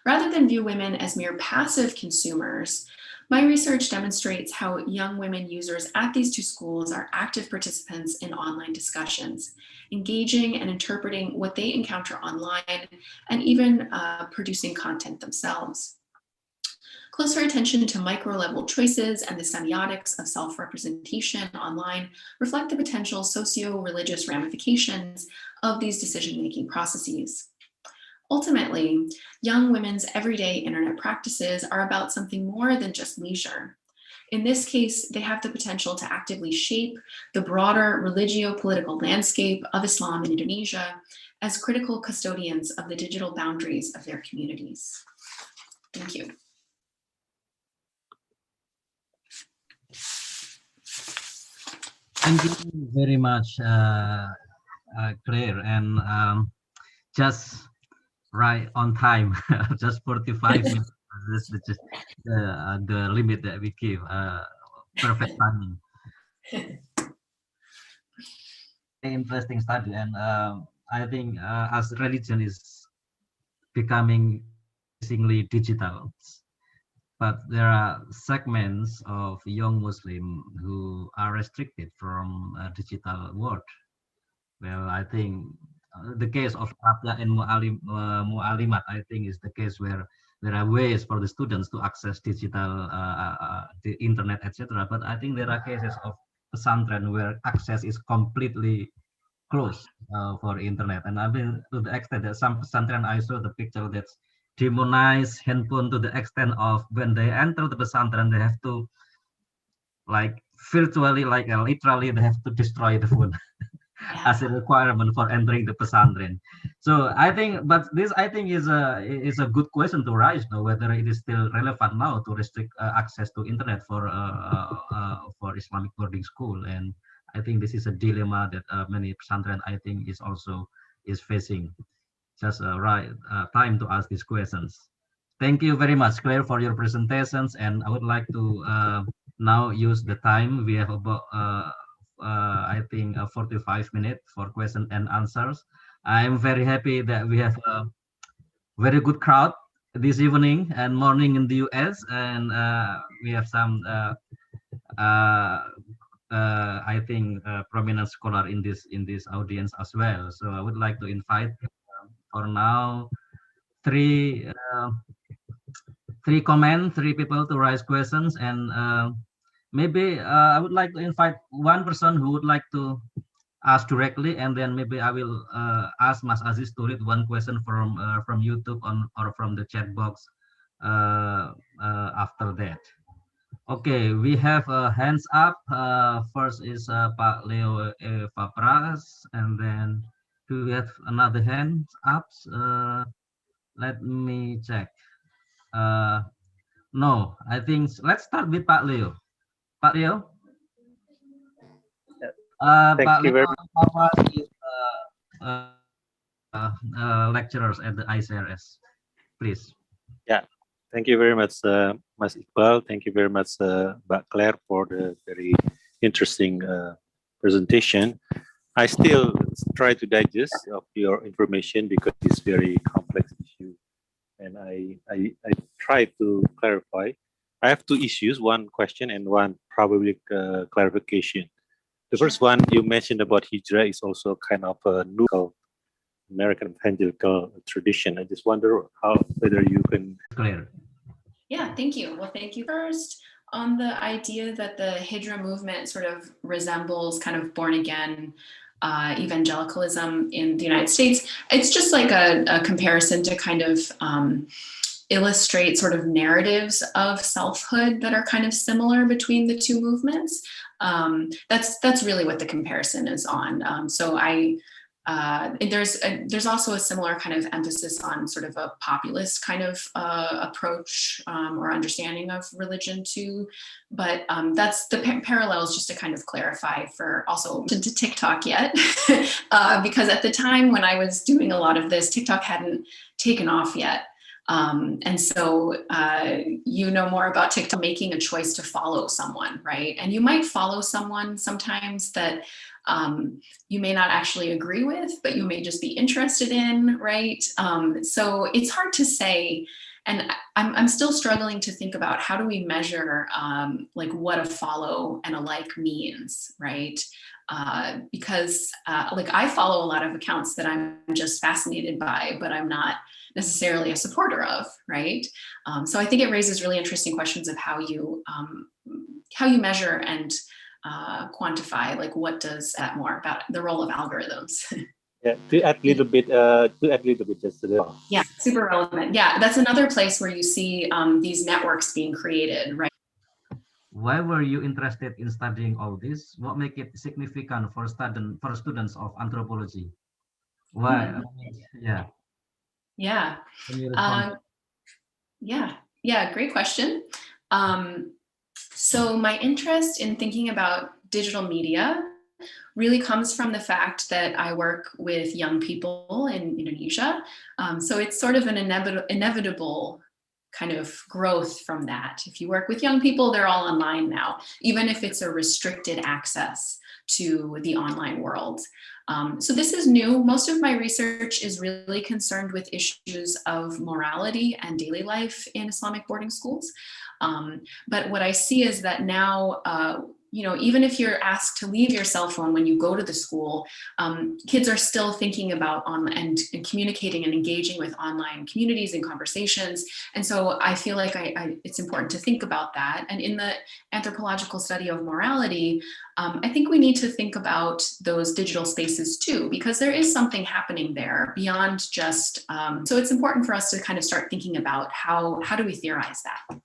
Rather than view women as mere passive consumers, my research demonstrates how young women users at these two schools are active participants in online discussions, engaging and interpreting what they encounter online, and even producing content themselves. Closer attention to micro-level choices and the semiotics of self-representation online reflect the potential socio-religious ramifications of these decision-making processes. Ultimately, young women's everyday internet practices are about something more than just leisure. In this case, they have the potential to actively shape the broader religio-political landscape of Islam in Indonesia as critical custodians of the digital boundaries of their communities. Thank you. Thank you very much, Claire, and just right on time, just 45 minutes. This is just the limit that we give. Perfect timing. Interesting study, and I think as religion is becoming increasingly digital, but there are segments of young Muslim who are restricted from digital world. Well, I think the case of Abya and Mu'alimat, I think, is the case where there are ways for the students to access digital, the internet, etc. But I think there are cases of pesantren where access is completely closed for internet. And I mean, to the extent that some pesantren, I saw the picture that's demonize handphone to the extent of when they enter the pesantren, they have to like virtually, like literally, they have to destroy the phone. As a requirement for entering the pesantren. So I think, but this I think is a good question to raise now, whether it is still relevant now to restrict access to internet for Islamic boarding school. And I think this is a dilemma that many pesantren I think is facing. Just right time to ask these questions. Thank you very much, Claire, for your presentations, and I would like to now use the time we have about. I think 45 minutes for question and answers. I'm very happy that we have a very good crowd this evening and morning in the US, and we have some I think prominent scholar in this audience as well. So I would like to invite for now three people to raise questions, and maybe I would like to invite one person who would like to ask directly, and then maybe I will ask Mas Aziz to read one question from YouTube or from the chat box after that. Okay, we have hands up. First is Pak Leo Papras, and then do we have another hand up? Let me check. No, I think let's start with Pak Leo. Pak Leo? Thank Pak you Leo very much. Papras is lecturers at the ICRS. Please. Yeah, thank you very much, Mas Iqbal. Thank you very much, Mbak Claire, for the very interesting presentation. I still try to digest of your information because it's very complex issue, and I try to clarify. I have two issues: one question and one probably clarification. The first one you mentioned about hijrah is also kind of a new American evangelical tradition. I just wonder whether you can Clear. Yeah, thank you. Well, thank you. First, on the idea that the Hijra movement sort of resembles kind of born again evangelicalism in the United States, it's just like a comparison to kind of illustrate sort of narratives of selfhood that are kind of similar between the two movements. That's really what the comparison is on. There's also a similar kind of emphasis on sort of a populist kind of approach or understanding of religion too, but that's the parallels just to kind of clarify for also to TikTok yet, because at the time when I was doing a lot of this, TikTok hadn't taken off yet. And so you know more about TikTok making a choice to follow someone, right? And you might follow someone sometimes that you may not actually agree with, but you may just be interested in, right? So it's hard to say. And I'm still struggling to think about how do we measure like what a follow and a like means, right? Because like I follow a lot of accounts that I'm just fascinated by, but I'm not necessarily a supporter of, right? So I think it raises really interesting questions of how you measure and quantify, like what does that more about the role of algorithms. Yeah, to add a little bit, just yeah, super relevant. Yeah, that's another place where you see these networks being created, right? Why were you interested in studying all this? What make it significant for students of anthropology? Why? Yeah. Yeah. Yeah, great question. So my interest in thinking about digital media really comes from the fact that I work with young people in Indonesia. So it's sort of an inevitable kind of growth from that. If you work with young people, they're all online now, even if it's a restricted access to the online world. So this is new. Most of my research is really concerned with issues of morality and daily life in Islamic boarding schools. But what I see is that now, even if you're asked to leave your cell phone when you go to the school, kids are still thinking about and communicating and engaging with online communities and conversations. And so I feel like it's important to think about that. And in the anthropological study of morality, I think we need to think about those digital spaces too, because there is something happening there beyond just, so it's important for us to kind of start thinking about how do we theorize that?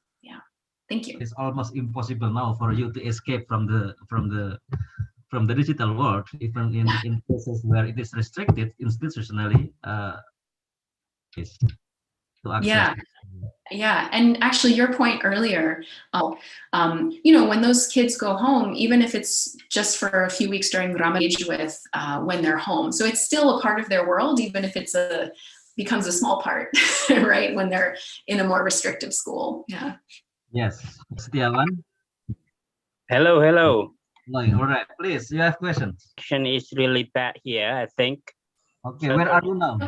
Thank you. It's almost impossible now for you to escape from the digital world, even in places where it is restricted institutionally. To access. Yeah, and actually, your point earlier, when those kids go home, even if it's just for a few weeks during Ramadan, with when they're home, so it's still a part of their world, even if it's becomes a small part, right? When they're in a more restrictive school. Yeah. Yes, Setiawan. Hello. All right, please. You have questions. Connection is really bad here, I think. Okay, where are you now?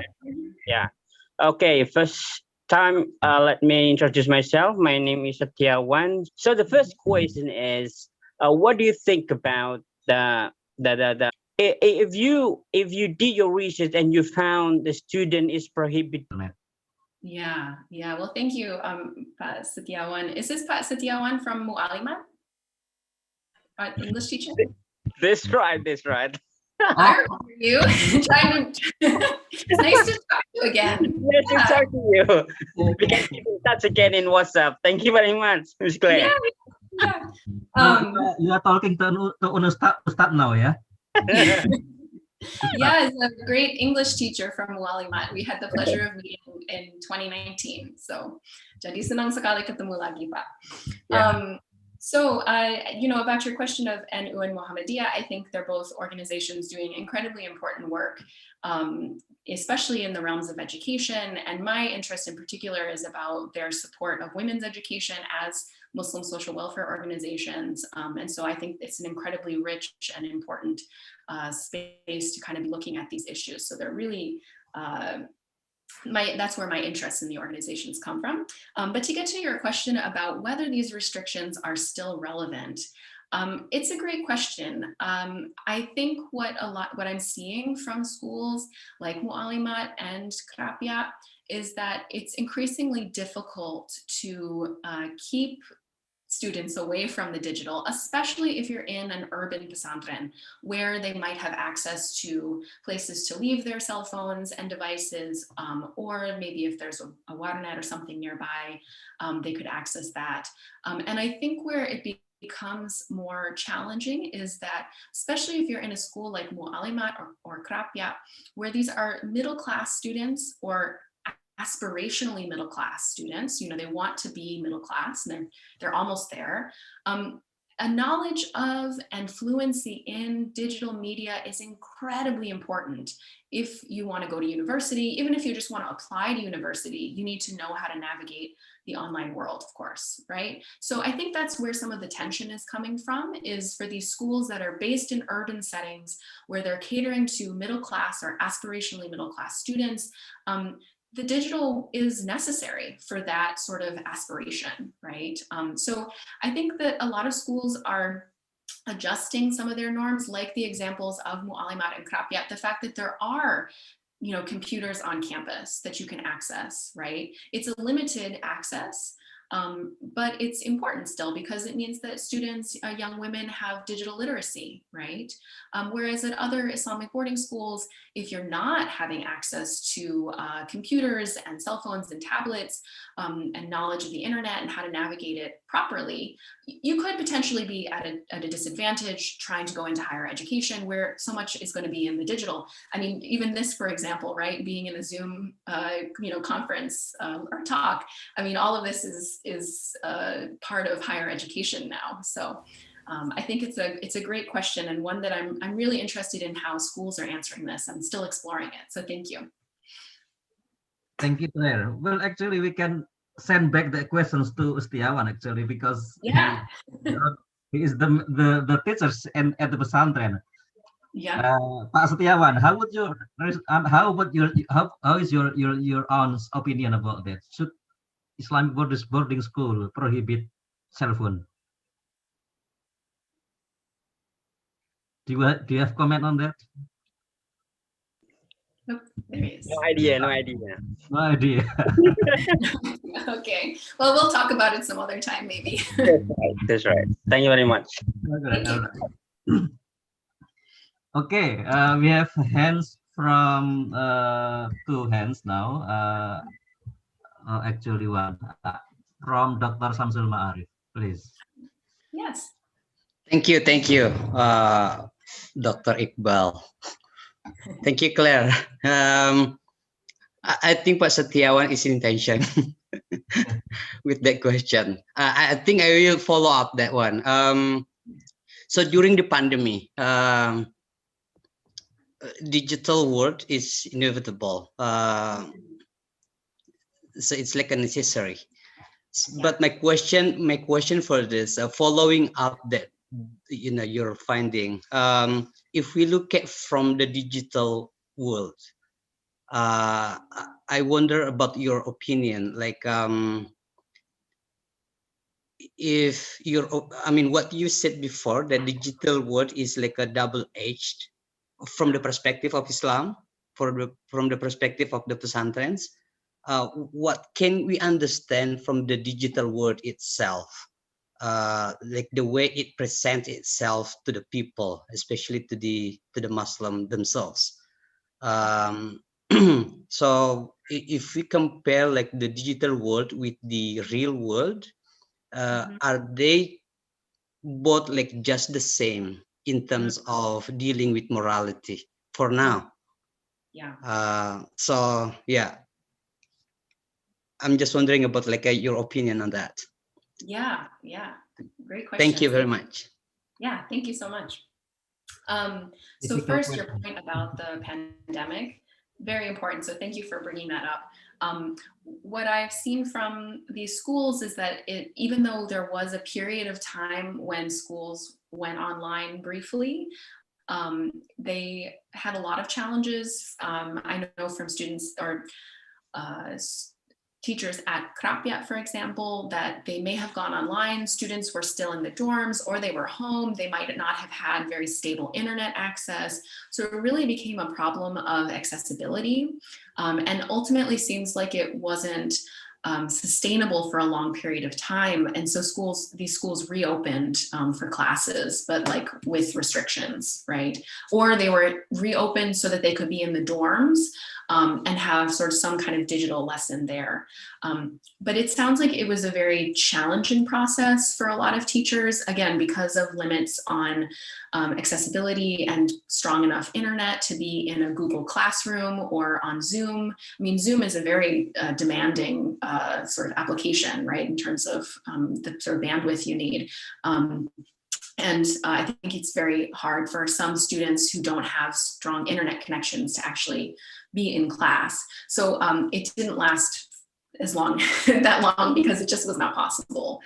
Yeah. Okay, first time, let me introduce myself. My name is Setiawan. So the first question is, what do you think about if you did your research and you found the student is prohibited? Yeah. Well, thank you, Pak Setiawan. Is this Pak Setiawan from Mu'alimat? English teacher? That's right. I remember you. Trying to. It's nice to talk to you again. Nice to talk to you. We can keep in touch again in WhatsApp. Thank you very much, Ms. Claire. Yeah. You are talking to Ustad now, yeah? Yeah, it's a great English teacher from Walimat. We had the pleasure of meeting in 2019. So, jadi senang sekali ketemu lagi, Pak. Yeah. So, about your question of NU and Muhammadiyah, I think they're both organizations doing incredibly important work, especially in the realms of education. And my interest in particular is about their support of women's education as Muslim social welfare organizations. And so I think it's an incredibly rich and important space to kind of be looking at these issues. So they're really, that's where my interest in the organizations come from. But to get to your question about whether these restrictions are still relevant, it's a great question. I think what I'm seeing from schools like Mu'alimat and Krapiat is that it's increasingly difficult to keep students away from the digital, especially if you're in an urban pesantren where they might have access to places to leave their cell phones and devices, or maybe if there's a warnet or something nearby, they could access that. And I think where it becomes more challenging is that, especially if you're in a school like Mu'alimat or Krapiat, where these are middle-class students or aspirationally middle-class students, they want to be middle class and they're almost there. A knowledge of and fluency in digital media is incredibly important. If you want to go to university, even if you just want to apply to university, you need to know how to navigate the online world, of course, right? So I think that's where some of the tension is coming from, is for these schools that are based in urban settings where they're catering to middle class or aspirationally middle class students. The digital is necessary for that sort of aspiration, right? So I think that a lot of schools are adjusting some of their norms, like the examples of Mu'alimat and Krapiat, the fact that there are computers on campus that you can access, right? It's a limited access, but it's important still because it means that students, young women, have digital literacy, right? Whereas at other Islamic boarding schools, if you're not having access to computers and cell phones and tablets and knowledge of the internet and how to navigate it properly, you could potentially be at a disadvantage trying to go into higher education where so much is going to be in the digital. I mean, even this, for example, right, being in a Zoom conference or talk, I mean, all of this is part of higher education now. So I think it's a great question, and one that I'm really interested in how schools are answering this. I'm still exploring it. So thank you. Thank you, Claire. Well, actually, we can send back the questions to Setiawan actually, because Yeah. he is the teachers and at the pesantren. Yeah. Pak Setiawan, how is your own opinion about that? Should Islamic boarding school prohibit cell phone? Do you have comment on that? Oh, there he is. No idea. No idea. Okay. Well, we'll talk about it some other time, maybe. That's right. Thank you very much. Thank you. Okay, we have hands from 2 hands now. Actually, one from Dr. Samsul Ma'arif, please. Yes. Thank you, Dr. Iqbal. Thank you, Claire. I think Pak Setiawan is in tension with that question. I think I will follow up that one. So during the pandemic, digital world is inevitable. So it's like a necessary. But my question for this, following up that, your finding, if we look at from the digital world, I wonder about your opinion, like what you said before, the digital world is like a double-edged from the perspective of Islam, from the perspective of the pesantrens. What can we understand from the digital world itself? like the way it presents itself to the people, especially to the Muslim themselves. So if we compare like the digital world with the real world, are they both like just the same in terms of dealing with morality for now? Yeah. So yeah, I'm just wondering about like your opinion on that. Yeah. Great question. Thank you very much. Yeah, thank you so much. So Difficult first, your question. point about the pandemic, very important. So thank you for bringing that up. What I've seen from these schools is that even though there was a period of time when schools went online briefly, they had a lot of challenges. I know from students or teachers at Krapiat, for example, that they may have gone online, students were still in the dorms or they were home, they might not have had very stable internet access. So it really became a problem of accessibility, and ultimately seems like it wasn't sustainable for a long period of time. And so these schools reopened for classes, but like with restrictions, right? Or they were reopened so that they could be in the dorms and have sort of some kind of digital lesson there. But it sounds like it was a very challenging process for a lot of teachers, again, because of limits on accessibility and strong enough internet to be in a Google Classroom or on Zoom. I mean, Zoom is a very demanding sort of application, right, in terms of the sort of bandwidth you need. And I think it's very hard for some students who don't have strong internet connections to actually be in class. So it didn't last as long that long because it just was not possible,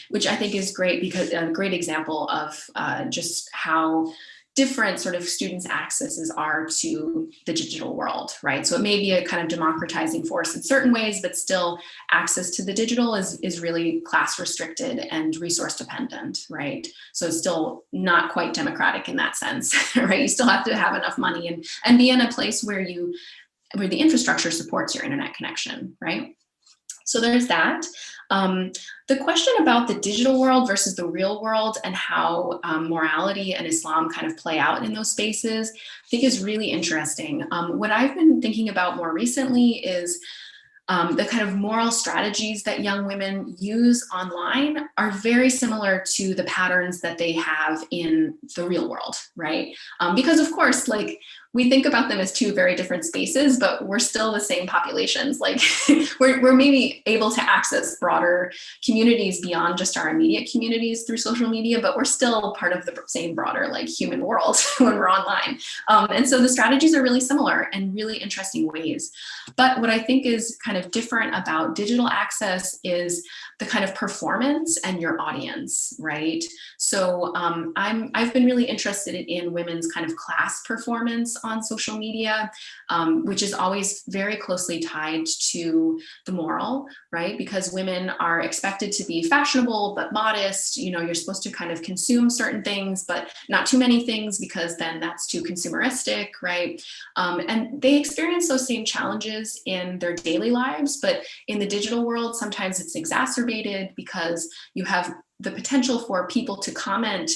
which I think is great, because a great example of just how different sort of students' accesses are to the digital world, right? So it may be a kind of democratizing force in certain ways, but still access to the digital is really class restricted and resource dependent, right? So it's still not quite democratic in that sense, right? You still have to have enough money and be in a place where the infrastructure supports your internet connection, right? So there's that. The question about the digital world versus the real world and how morality and Islam kind of play out in those spaces, I think is really interesting. What I've been thinking about more recently is the kind of moral strategies that young women use online are very similar to the patterns that they have in the real world, right? Because of course, like, we think about them as two very different spaces, but we're still the same populations. Like we're maybe able to access broader communities beyond just our immediate communities through social media, but we're still part of the same broader like human world when we're online. And so the strategies are really similar in really interesting ways. But what I think is kind of different about digital access is the kind of performance and your audience, right? So I've been really interested in women's kind of class performance on social media, which is always very closely tied to the moral, right? Because women are expected to be fashionable, but modest. You know, you're supposed to kind of consume certain things, but not too many things, because then that's too consumeristic, right? And they experience those same challenges in their daily lives, but in the digital world, sometimes it's exacerbated because you have the potential for people to comment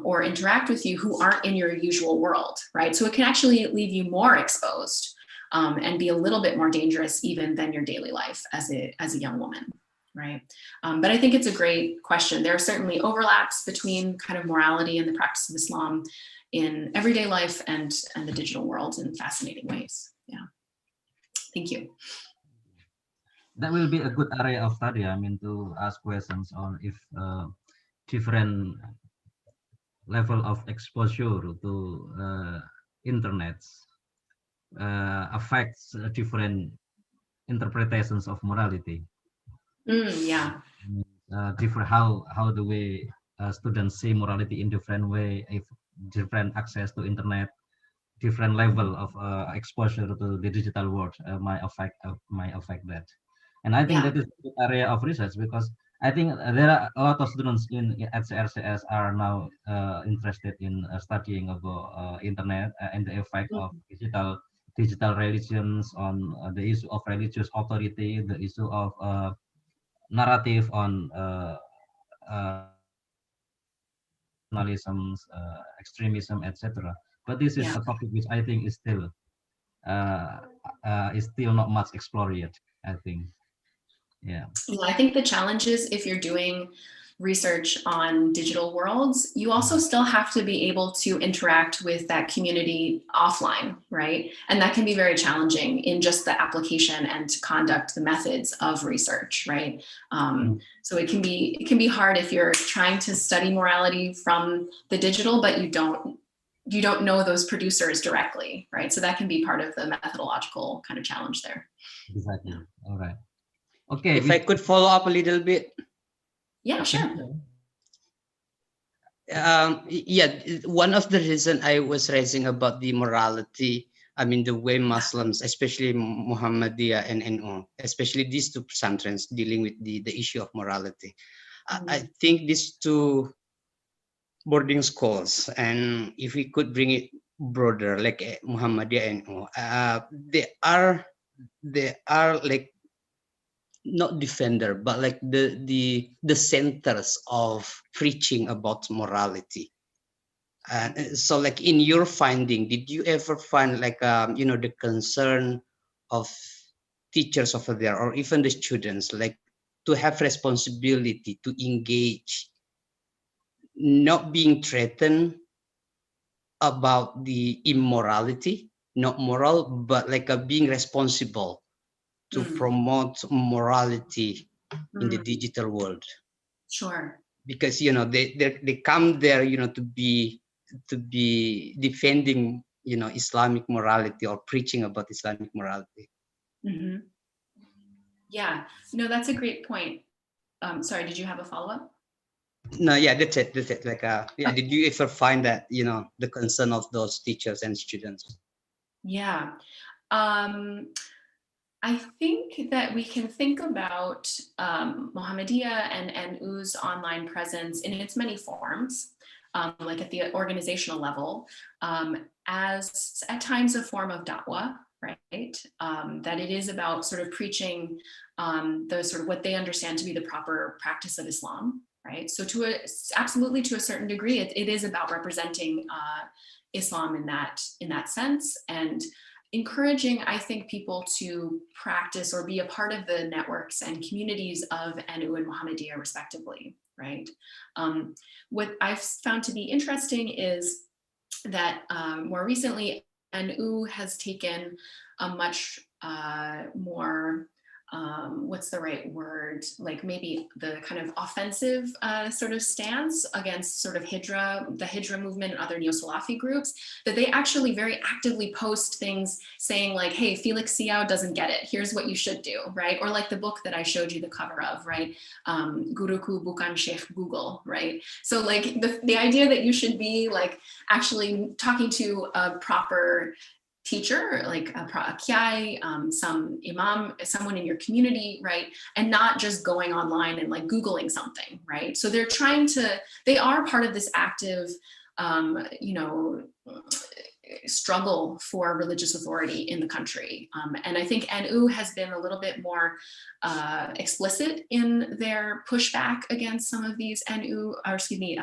or interact with you who aren't in your usual world, right? So it can actually leave you more exposed and be a little bit more dangerous even than your daily life as a young woman, right? But I think it's a great question. There are certainly overlaps between kind of morality and the practice of Islam in everyday life and the digital world in fascinating ways. Yeah, thank you. That will be a good area of study. I mean, to ask questions on if different level of exposure to internet affects different interpretations of morality. Yeah. Different how do we students see morality in different way, if different access to internet, different level of exposure to the digital world might affect that. And I think that is the area of research, because I think there are a lot of students at CRCS are now interested in studying about internet and the effect of digital religions on the issue of religious authority, the issue of narrative on nationalism, extremism, etc. But this is a topic which I think is still not much explored yet, I think. Yeah, I think the challenge is if you're doing research on digital worlds, you also still have to be able to interact with that community offline, right? And that can be very challenging in just the application and to conduct the methods of research, right? So it can be hard if you're trying to study morality from the digital, but you don't know those producers directly, right? So that can be part of the methodological kind of challenge there. Exactly. Yeah. All right. Okay. If I could follow up a little bit. Yeah, sure. Yeah, one of the reasons I was raising about the morality, I mean, the way Muslims, especially Muhammadiyah and NU, especially these two pesantrens dealing with the issue of morality. I think these two boarding schools, and if we could bring it broader, like Muhammadiyah and NU, they are like not defender, but like the centers of preaching about morality. And so, like in your finding, did you ever find like the concern of teachers over there, or even the students, like to have responsibility to engage, not being threatened about the immorality, not moral, but like being responsible to promote morality in the digital world? Sure. Because they come there to be defending Islamic morality or preaching about Islamic morality. Yeah, no, that's a great point. Sorry, did you have a follow-up? No, yeah, that's it. Like yeah, did you ever find that the concern of those teachers and students? Yeah. I think that we can think about Muhammadiyah and NU's online presence in its many forms, like at the organizational level, as at times a form of da'wah, right? That it is about sort of preaching the sort of what they understand to be the proper practice of Islam, right? So absolutely to a certain degree, it is about representing Islam in that sense, and encouraging, I think, people to practice or be a part of the networks and communities of NU and Muhammadiyah respectively, right? What I've found to be interesting is that more recently, NU has taken a much more, what's the right word, like maybe the kind of offensive sort of stance against sort of the Hijra movement and other neo-Salafi groups, that they actually very actively post things saying like, hey, Felix Xiao doesn't get it, here's what you should do, right? Or like the book that I showed you the cover of, right? Guruku Bukan Sheikh Google, right? So like the idea that you should be like actually talking to a proper teacher, like a kiai, some imam, someone in your community, right? And not just going online and like Googling something, right? So they are part of this active, struggle for religious authority in the country. And I think NU has been a little bit more explicit in their pushback against some of these neo-Salafi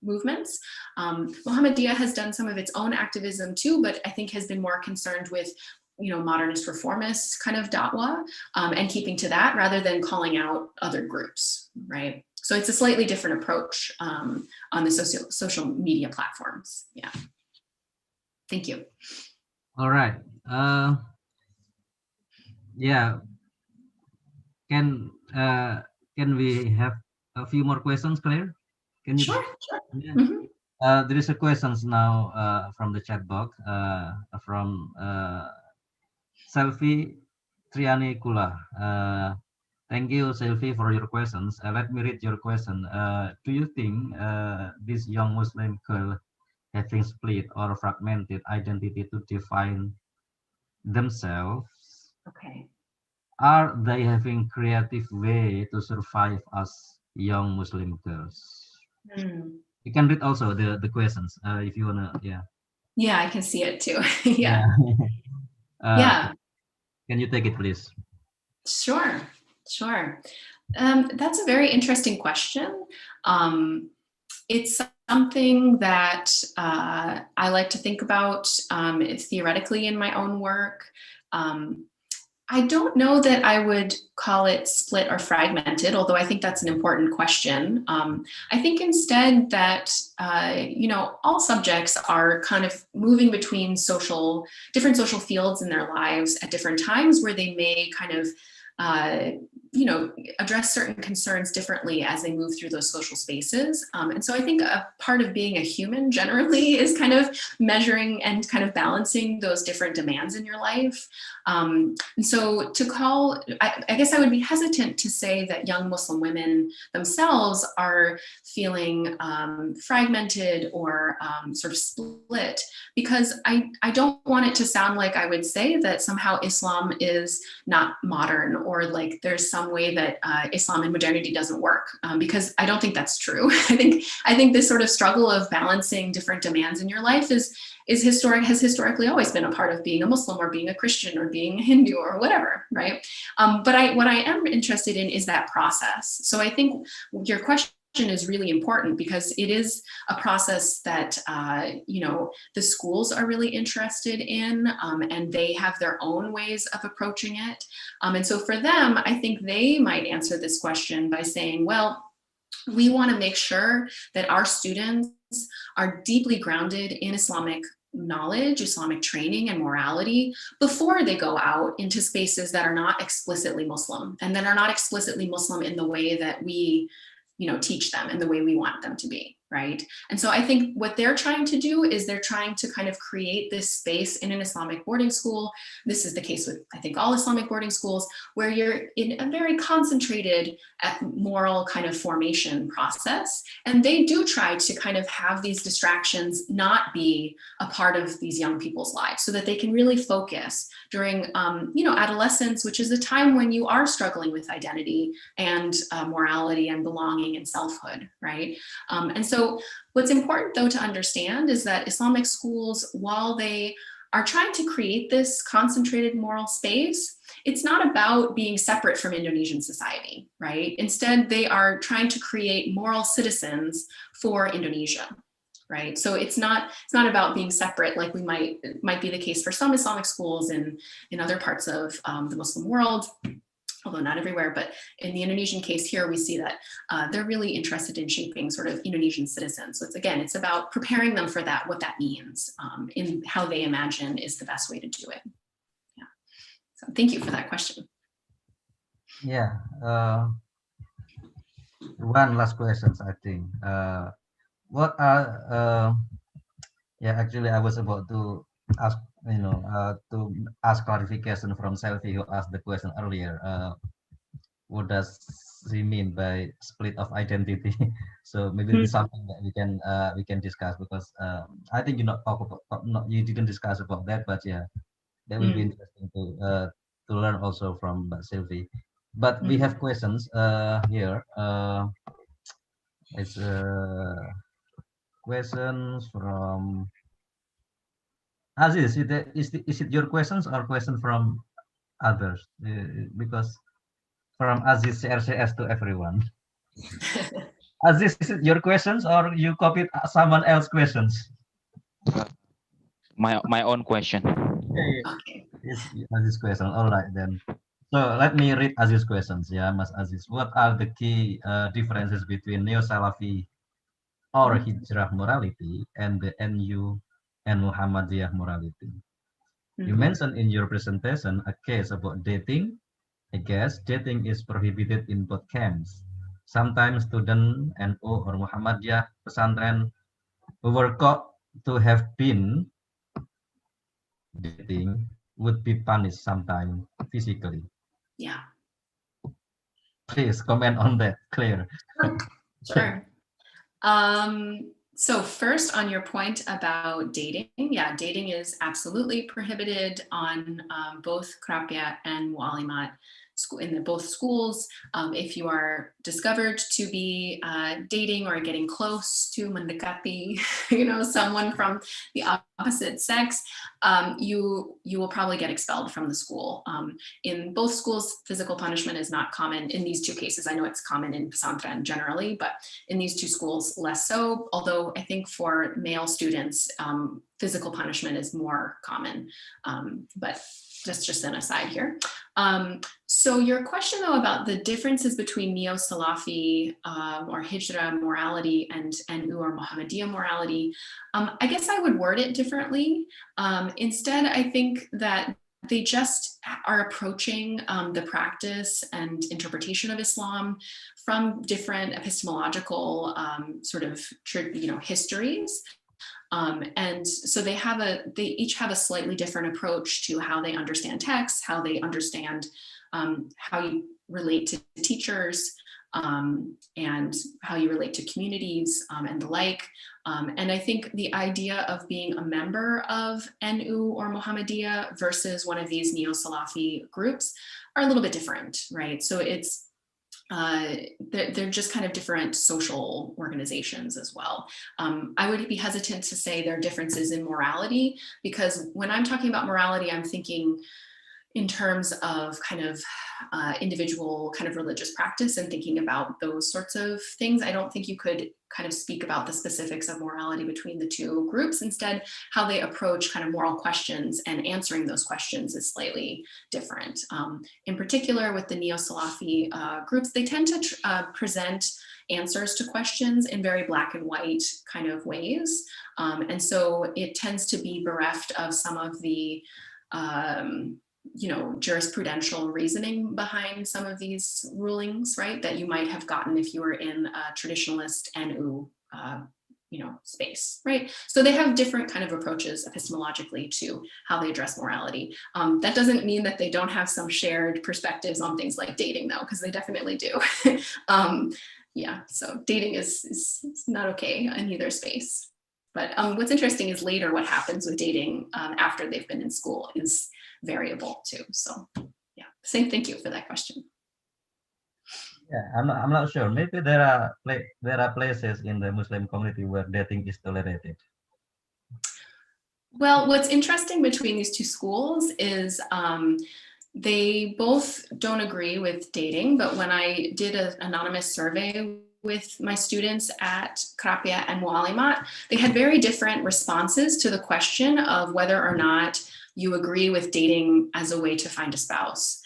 movements. Muhammadiyah has done some of its own activism too, but I think has been more concerned with modernist reformist kind of da'wah and keeping to that rather than calling out other groups, right? So it's a slightly different approach on the social media platforms. Yeah. Thank you. All right. Yeah. Can we have a few more questions, Claire? Can you? Sure. Yeah. There is a questions now from the chat box from Selfie Triani Kula. Thank you, Selfie, for your questions. Let me read your question. Do you think this young Muslim girl having split or fragmented identity to define themselves? Okay. Are they having creative way to survive as young Muslim girls? You can read also the questions if you wanna. Yeah. Yeah, I can see it too. Yeah. Can you take it, please? Sure. Sure. That's a very interesting question. It's something that I like to think about theoretically in my own work. I don't know that I would call it split or fragmented, although I think that's an important question. I think instead that, all subjects are kind of moving between different social fields in their lives at different times where they may kind of address certain concerns differently as they move through those social spaces. And so I think a part of being a human generally is kind of measuring and kind of balancing those different demands in your life. And so I guess I would be hesitant to say that young Muslim women themselves are feeling fragmented or sort of split, because I don't want it to sound like I would say that somehow Islam is not modern, or like there's some way that Islam and modernity doesn't work, because I don't think that's true. I think this sort of struggle of balancing different demands in your life has historically always been a part of being a Muslim or being a Christian or being a Hindu or whatever, right? But what I am interested in is that process. So I think your question is really important because it is a process that the schools are really interested in, and they have their own ways of approaching it. And so for them, I think they might answer this question by saying, well, we want to make sure that our students are deeply grounded in Islamic knowledge, Islamic training, and morality before they go out into spaces that are not explicitly Muslim, and that are not explicitly Muslim in the way that we teach them and the way we want them to be, right? And so I think what they're trying to do is they're trying to kind of create this space in an Islamic boarding school. This is the case with, I think, all Islamic boarding schools, where you're in a very concentrated moral kind of formation process. And they do try to kind of have these distractions not be a part of these young people's lives, so that they can really focus during, adolescence, which is a time when you are struggling with identity and morality and belonging and selfhood, right? And so what's important, though, to understand is that Islamic schools, while they are trying to create this concentrated moral space, it's not about being separate from Indonesian society, right? Instead, they are trying to create moral citizens for Indonesia, right? So it's not about being separate, like might be the case for some Islamic schools in other parts of the Muslim world, although not everywhere. But in the Indonesian case here, we see that they're really interested in shaping sort of Indonesian citizens. So it's about preparing them for that, what that means, in how they imagine is the best way to do it. Yeah. So thank you for that question. Yeah. One last question, I think. What are actually I was about to ask clarification from Selfie, who asked the question earlier. What does he mean by split of identity? So maybe this is something that we can discuss, because I think you didn't discuss about that, but yeah, that will be interesting to learn also from Sylvie. But we have questions here. It's questions from Aziz. Is it your questions or question from others? Because from Aziz CRCS to everyone. Aziz, is it your questions or you copied someone else's questions? My own question. Okay. It's Aziz's question. All right then. So let me read Aziz's questions. Yeah, Mas Aziz. What are the key differences between Neo-Salafi or Hijrah morality and the NU and Muhammadiyah morality? You mentioned in your presentation a case about dating. I guess dating is prohibited in both camps. Sometimes student NU or Muhammadiyah pesantren who were caught to have been dating would be punished sometimes physically. Yeah. Please comment on that, Claire. Sure. So first, on your point about dating, yeah, dating is absolutely prohibited on both Krapia and Mualimat both schools. If you are discovered to be dating or getting close to mendekati, someone from the opposite sex, you will probably get expelled from the school. In both schools, physical punishment is not common in these two cases. I know it's common in pesantren generally, but in these two schools, less so. Although I think for male students, physical punishment is more common. But just an aside here. So your question though about the differences between Neo-Salafi or Hijra morality and or Muhammadiyah morality, I guess I would word it differently. Instead, I think that they just are approaching the practice and interpretation of Islam from different epistemological sort of histories. And so they each have a slightly different approach to how they understand texts, how they understand how you relate to teachers, and how you relate to communities and the like. And I think the idea of being a member of NU or Muhammadiyah versus one of these Neo-Salafi groups are a little bit different, right? So it's they're just kind of different social organizations as well. I would be hesitant to say there are differences in morality, because when I'm talking about morality, I'm thinking in terms of kind of individual kind of religious practice and thinking about those sorts of things. I don't think you could kind of speak about the specifics of morality between the two groups. Instead, how they approach kind of moral questions and answering those questions is slightly different. In particular, with the Neo-Salafi groups, they tend to present answers to questions in very black and white kind of ways. And so it tends to be bereft of some of the jurisprudential reasoning behind some of these rulings, right, that you might have gotten if you were in a traditionalist NU space, right? So they have different kind of approaches epistemologically to how they address morality. That doesn't mean that they don't have some shared perspectives on things like dating, though, because they definitely do. Yeah, so dating is not okay in either space. But what's interesting is later what happens with dating after they've been in school is variable too. So yeah, thank you for that question. Yeah, I'm not sure. Maybe there are places in the Muslim community where dating is tolerated. Well, what's interesting between these two schools is they both don't agree with dating, but when I did an anonymous survey with my students at Krapia and Mualimat, they had very different responses to the question of whether or not you agree with dating as a way to find a spouse.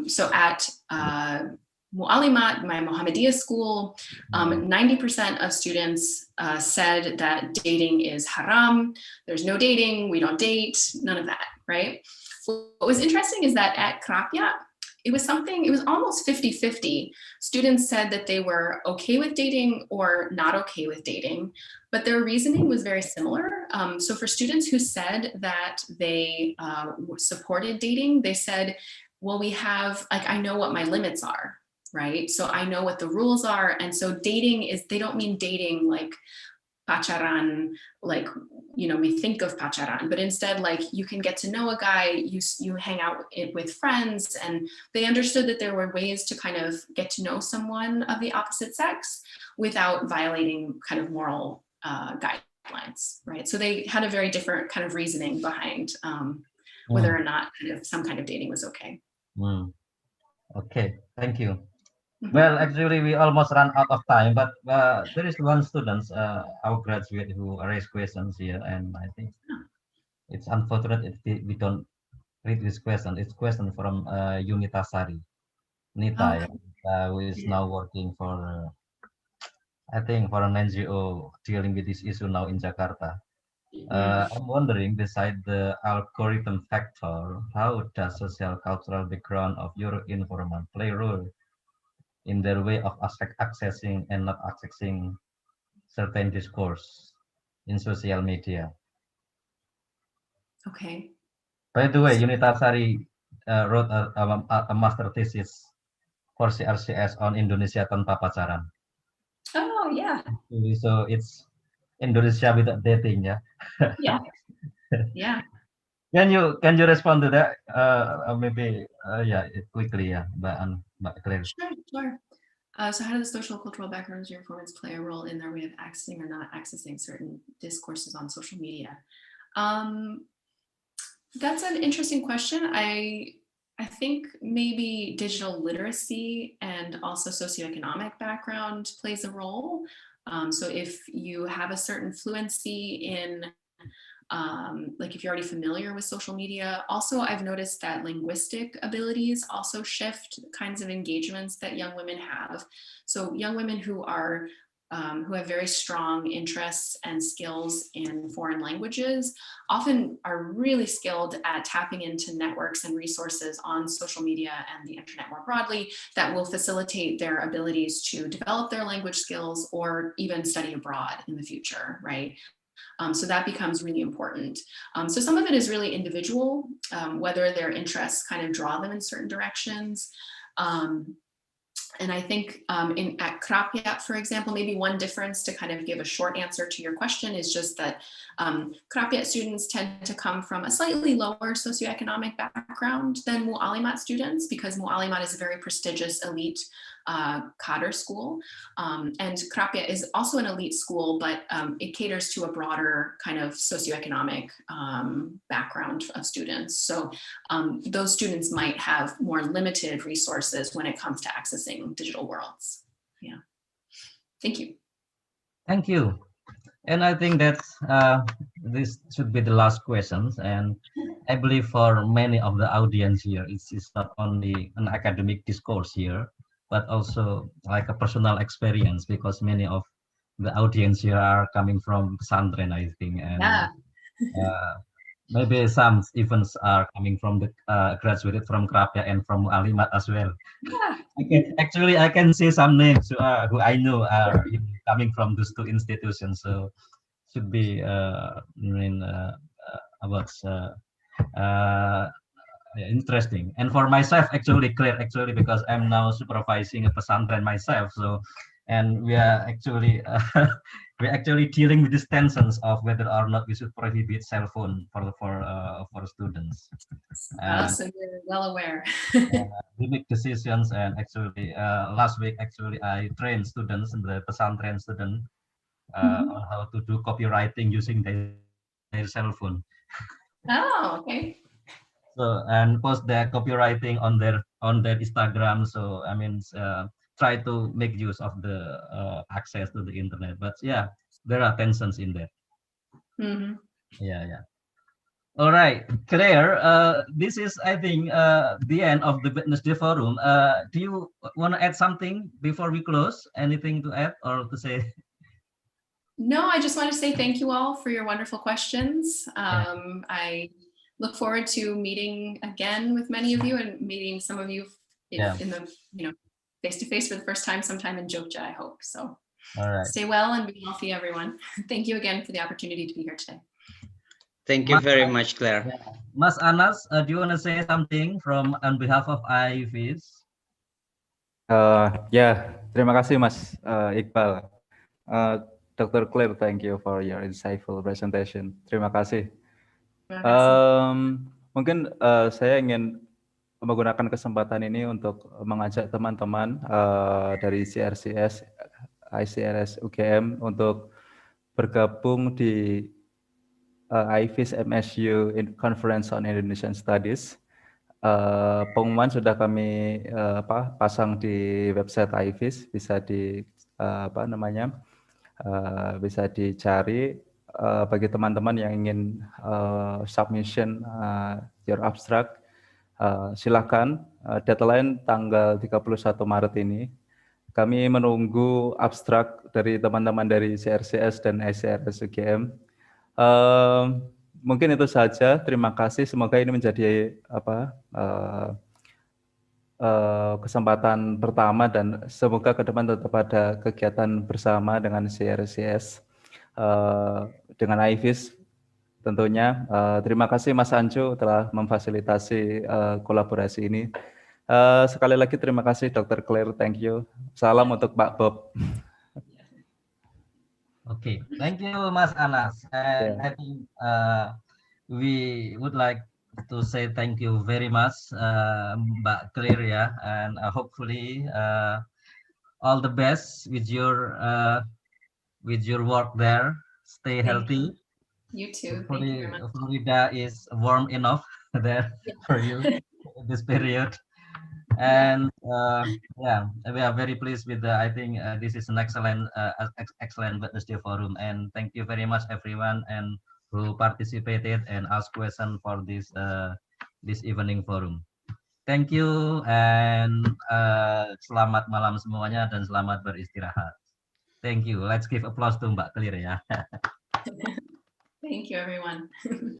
So at Mualimat, my Muhammadiyah school, 90% of students said that dating is haram. There's no dating, we don't date, none of that, right? What was interesting is that at Krapia, it was almost 50-50. Students said that they were okay with dating or not okay with dating, but their reasoning was very similar. So for students who said that they supported dating, they said, well, I know what my limits are, right? So I know what the rules are. And so dating they don't mean dating like pacaran, like, we think of pacaran, but instead, like, you can get to know a guy, you hang out with friends, and they understood that there were ways to kind of get to know someone of the opposite sex without violating kind of moral guidelines, right? So they had a very different kind of reasoning behind whether or not some kind of dating was okay. Okay, thank you. Well, actually, we almost ran out of time, but there is one student, our graduate, who raised questions here, and I think it's unfortunate if we don't read this question. It's question from Yunita Sari, Nita, who is now working for, I think, for an NGO dealing with this issue now in Jakarta. I'm wondering, beside the algorithm factor, how does social cultural background of your informant play a role in their way of accessing and not accessing certain discourse in social media? Okay. By the way, Yunita Sari wrote a master thesis for CRCS on Indonesia tanpa pacaran. Oh, yeah. So it's Indonesia without dating, yeah? Yeah. Yeah. Can you respond to that? Maybe yeah, quickly, yeah, Mbak Claire. Sure. So how do the social cultural backgrounds of your informants play a role in their way of accessing or not accessing certain discourses on social media? That's an interesting question. I think maybe digital literacy and also socioeconomic background plays a role. So if you have a certain fluency in like if you're already familiar with social media. Also, I've noticed that linguistic abilities also shift the kinds of engagements that young women have. So young women who have very strong interests and skills in foreign languages often are really skilled at tapping into networks and resources on social media and the internet more broadly that will facilitate their abilities to develop their language skills or even study abroad in the future, right? So that becomes really important. So some of it is really individual, whether their interests kind of draw them in certain directions. And I think at Krapiat, for example, maybe one difference to kind of give a short answer to your question is just that Krapiat students tend to come from a slightly lower socioeconomic background than Mu'alimat students, because Mu'alimat is a very prestigious elite cadre school. And Krapiat is also an elite school, but it caters to a broader kind of socioeconomic background of students. So those students might have more limited resources when it comes to accessing digital worlds. Yeah. Thank you. Thank you. And I think that this should be the last questions. And I believe for many of the audience here, it's not only an academic discourse here, but also like a personal experience, because many of the audience here are coming from pesantren, I think. And Yeah. maybe some even are coming from the graduated from Krapia and from Alimat as well. Yeah. I can see some names who I know are coming from those two institutions. So should be about interesting. And for myself, actually, clear because I'm now supervising a pesantren myself. So, and we are actually we're actually dealing with these tensions of whether or not we should prohibit cell phone for students. So you're well aware. We make decisions, and actually last week actually I trained students, the pesantren student, on how to do copywriting using their cell phone. Oh, okay. So and post their copywriting on their Instagram. So I mean, try to make use of the access to the internet. But yeah, there are tensions in there. Mm-hmm. Yeah. All right, Claire. This is, I think, the end of the Wednesday forum. Do you want to add something before we close? Anything to add or to say? No, I just want to say thank you all for your wonderful questions. I look forward to meeting again with many of you and meeting some of you in the face-to-face for the first time sometime in Jogja, I hope. So all right. Stay well and be healthy, everyone. Thank you again for the opportunity to be here today. Thank you very much, Claire. Mas Anas, do you want to say something on behalf of IFIS? Terima kasih Mas Iqbal. Dr. Claire, thank you for your insightful presentation. Terima kasih. Mungkin saya ingin menggunakan kesempatan ini untuk mengajak teman-teman dari CRCS, ICRS UGM untuk bergabung di IFIS MSU Conference on Indonesian Studies. Pengumuman sudah kami pasang di website IFIS, bisa bisa dicari bagi teman-teman yang ingin submission your abstract. Silakan, deadline tanggal 31 Maret ini. Kami menunggu abstrak dari teman-teman dari CRCS dan ICRS UGM. Mungkin itu saja. Terima kasih. Semoga ini menjadi kesempatan pertama dan semoga ke depan tetap ada kegiatan bersama dengan CRCS, dengan IFIS tentunya. Terima kasih Mas Ancu telah memfasilitasi kolaborasi ini. Sekali lagi terima kasih Dr. Claire, thank you. Salam untuk Pak Bob. Okay, thank you Mas Anas. And I think we would like to say thank you very much, Mbak Clear, ya, and hopefully all the best with your work there. Stay Thank healthy. you too. Thank you Hopefully, very much. Florida is warm enough there Yeah. for you this period. Yeah. And yeah, we are very pleased with the. I think this is an excellent Wednesday forum. And thank you very much, everyone, and who participated and asked questions for this evening forum. Thank you and selamat malam semuanya dan selamat beristirahat. Thank you. Let's give applause to Mbak Clear, ya. Thank you, everyone.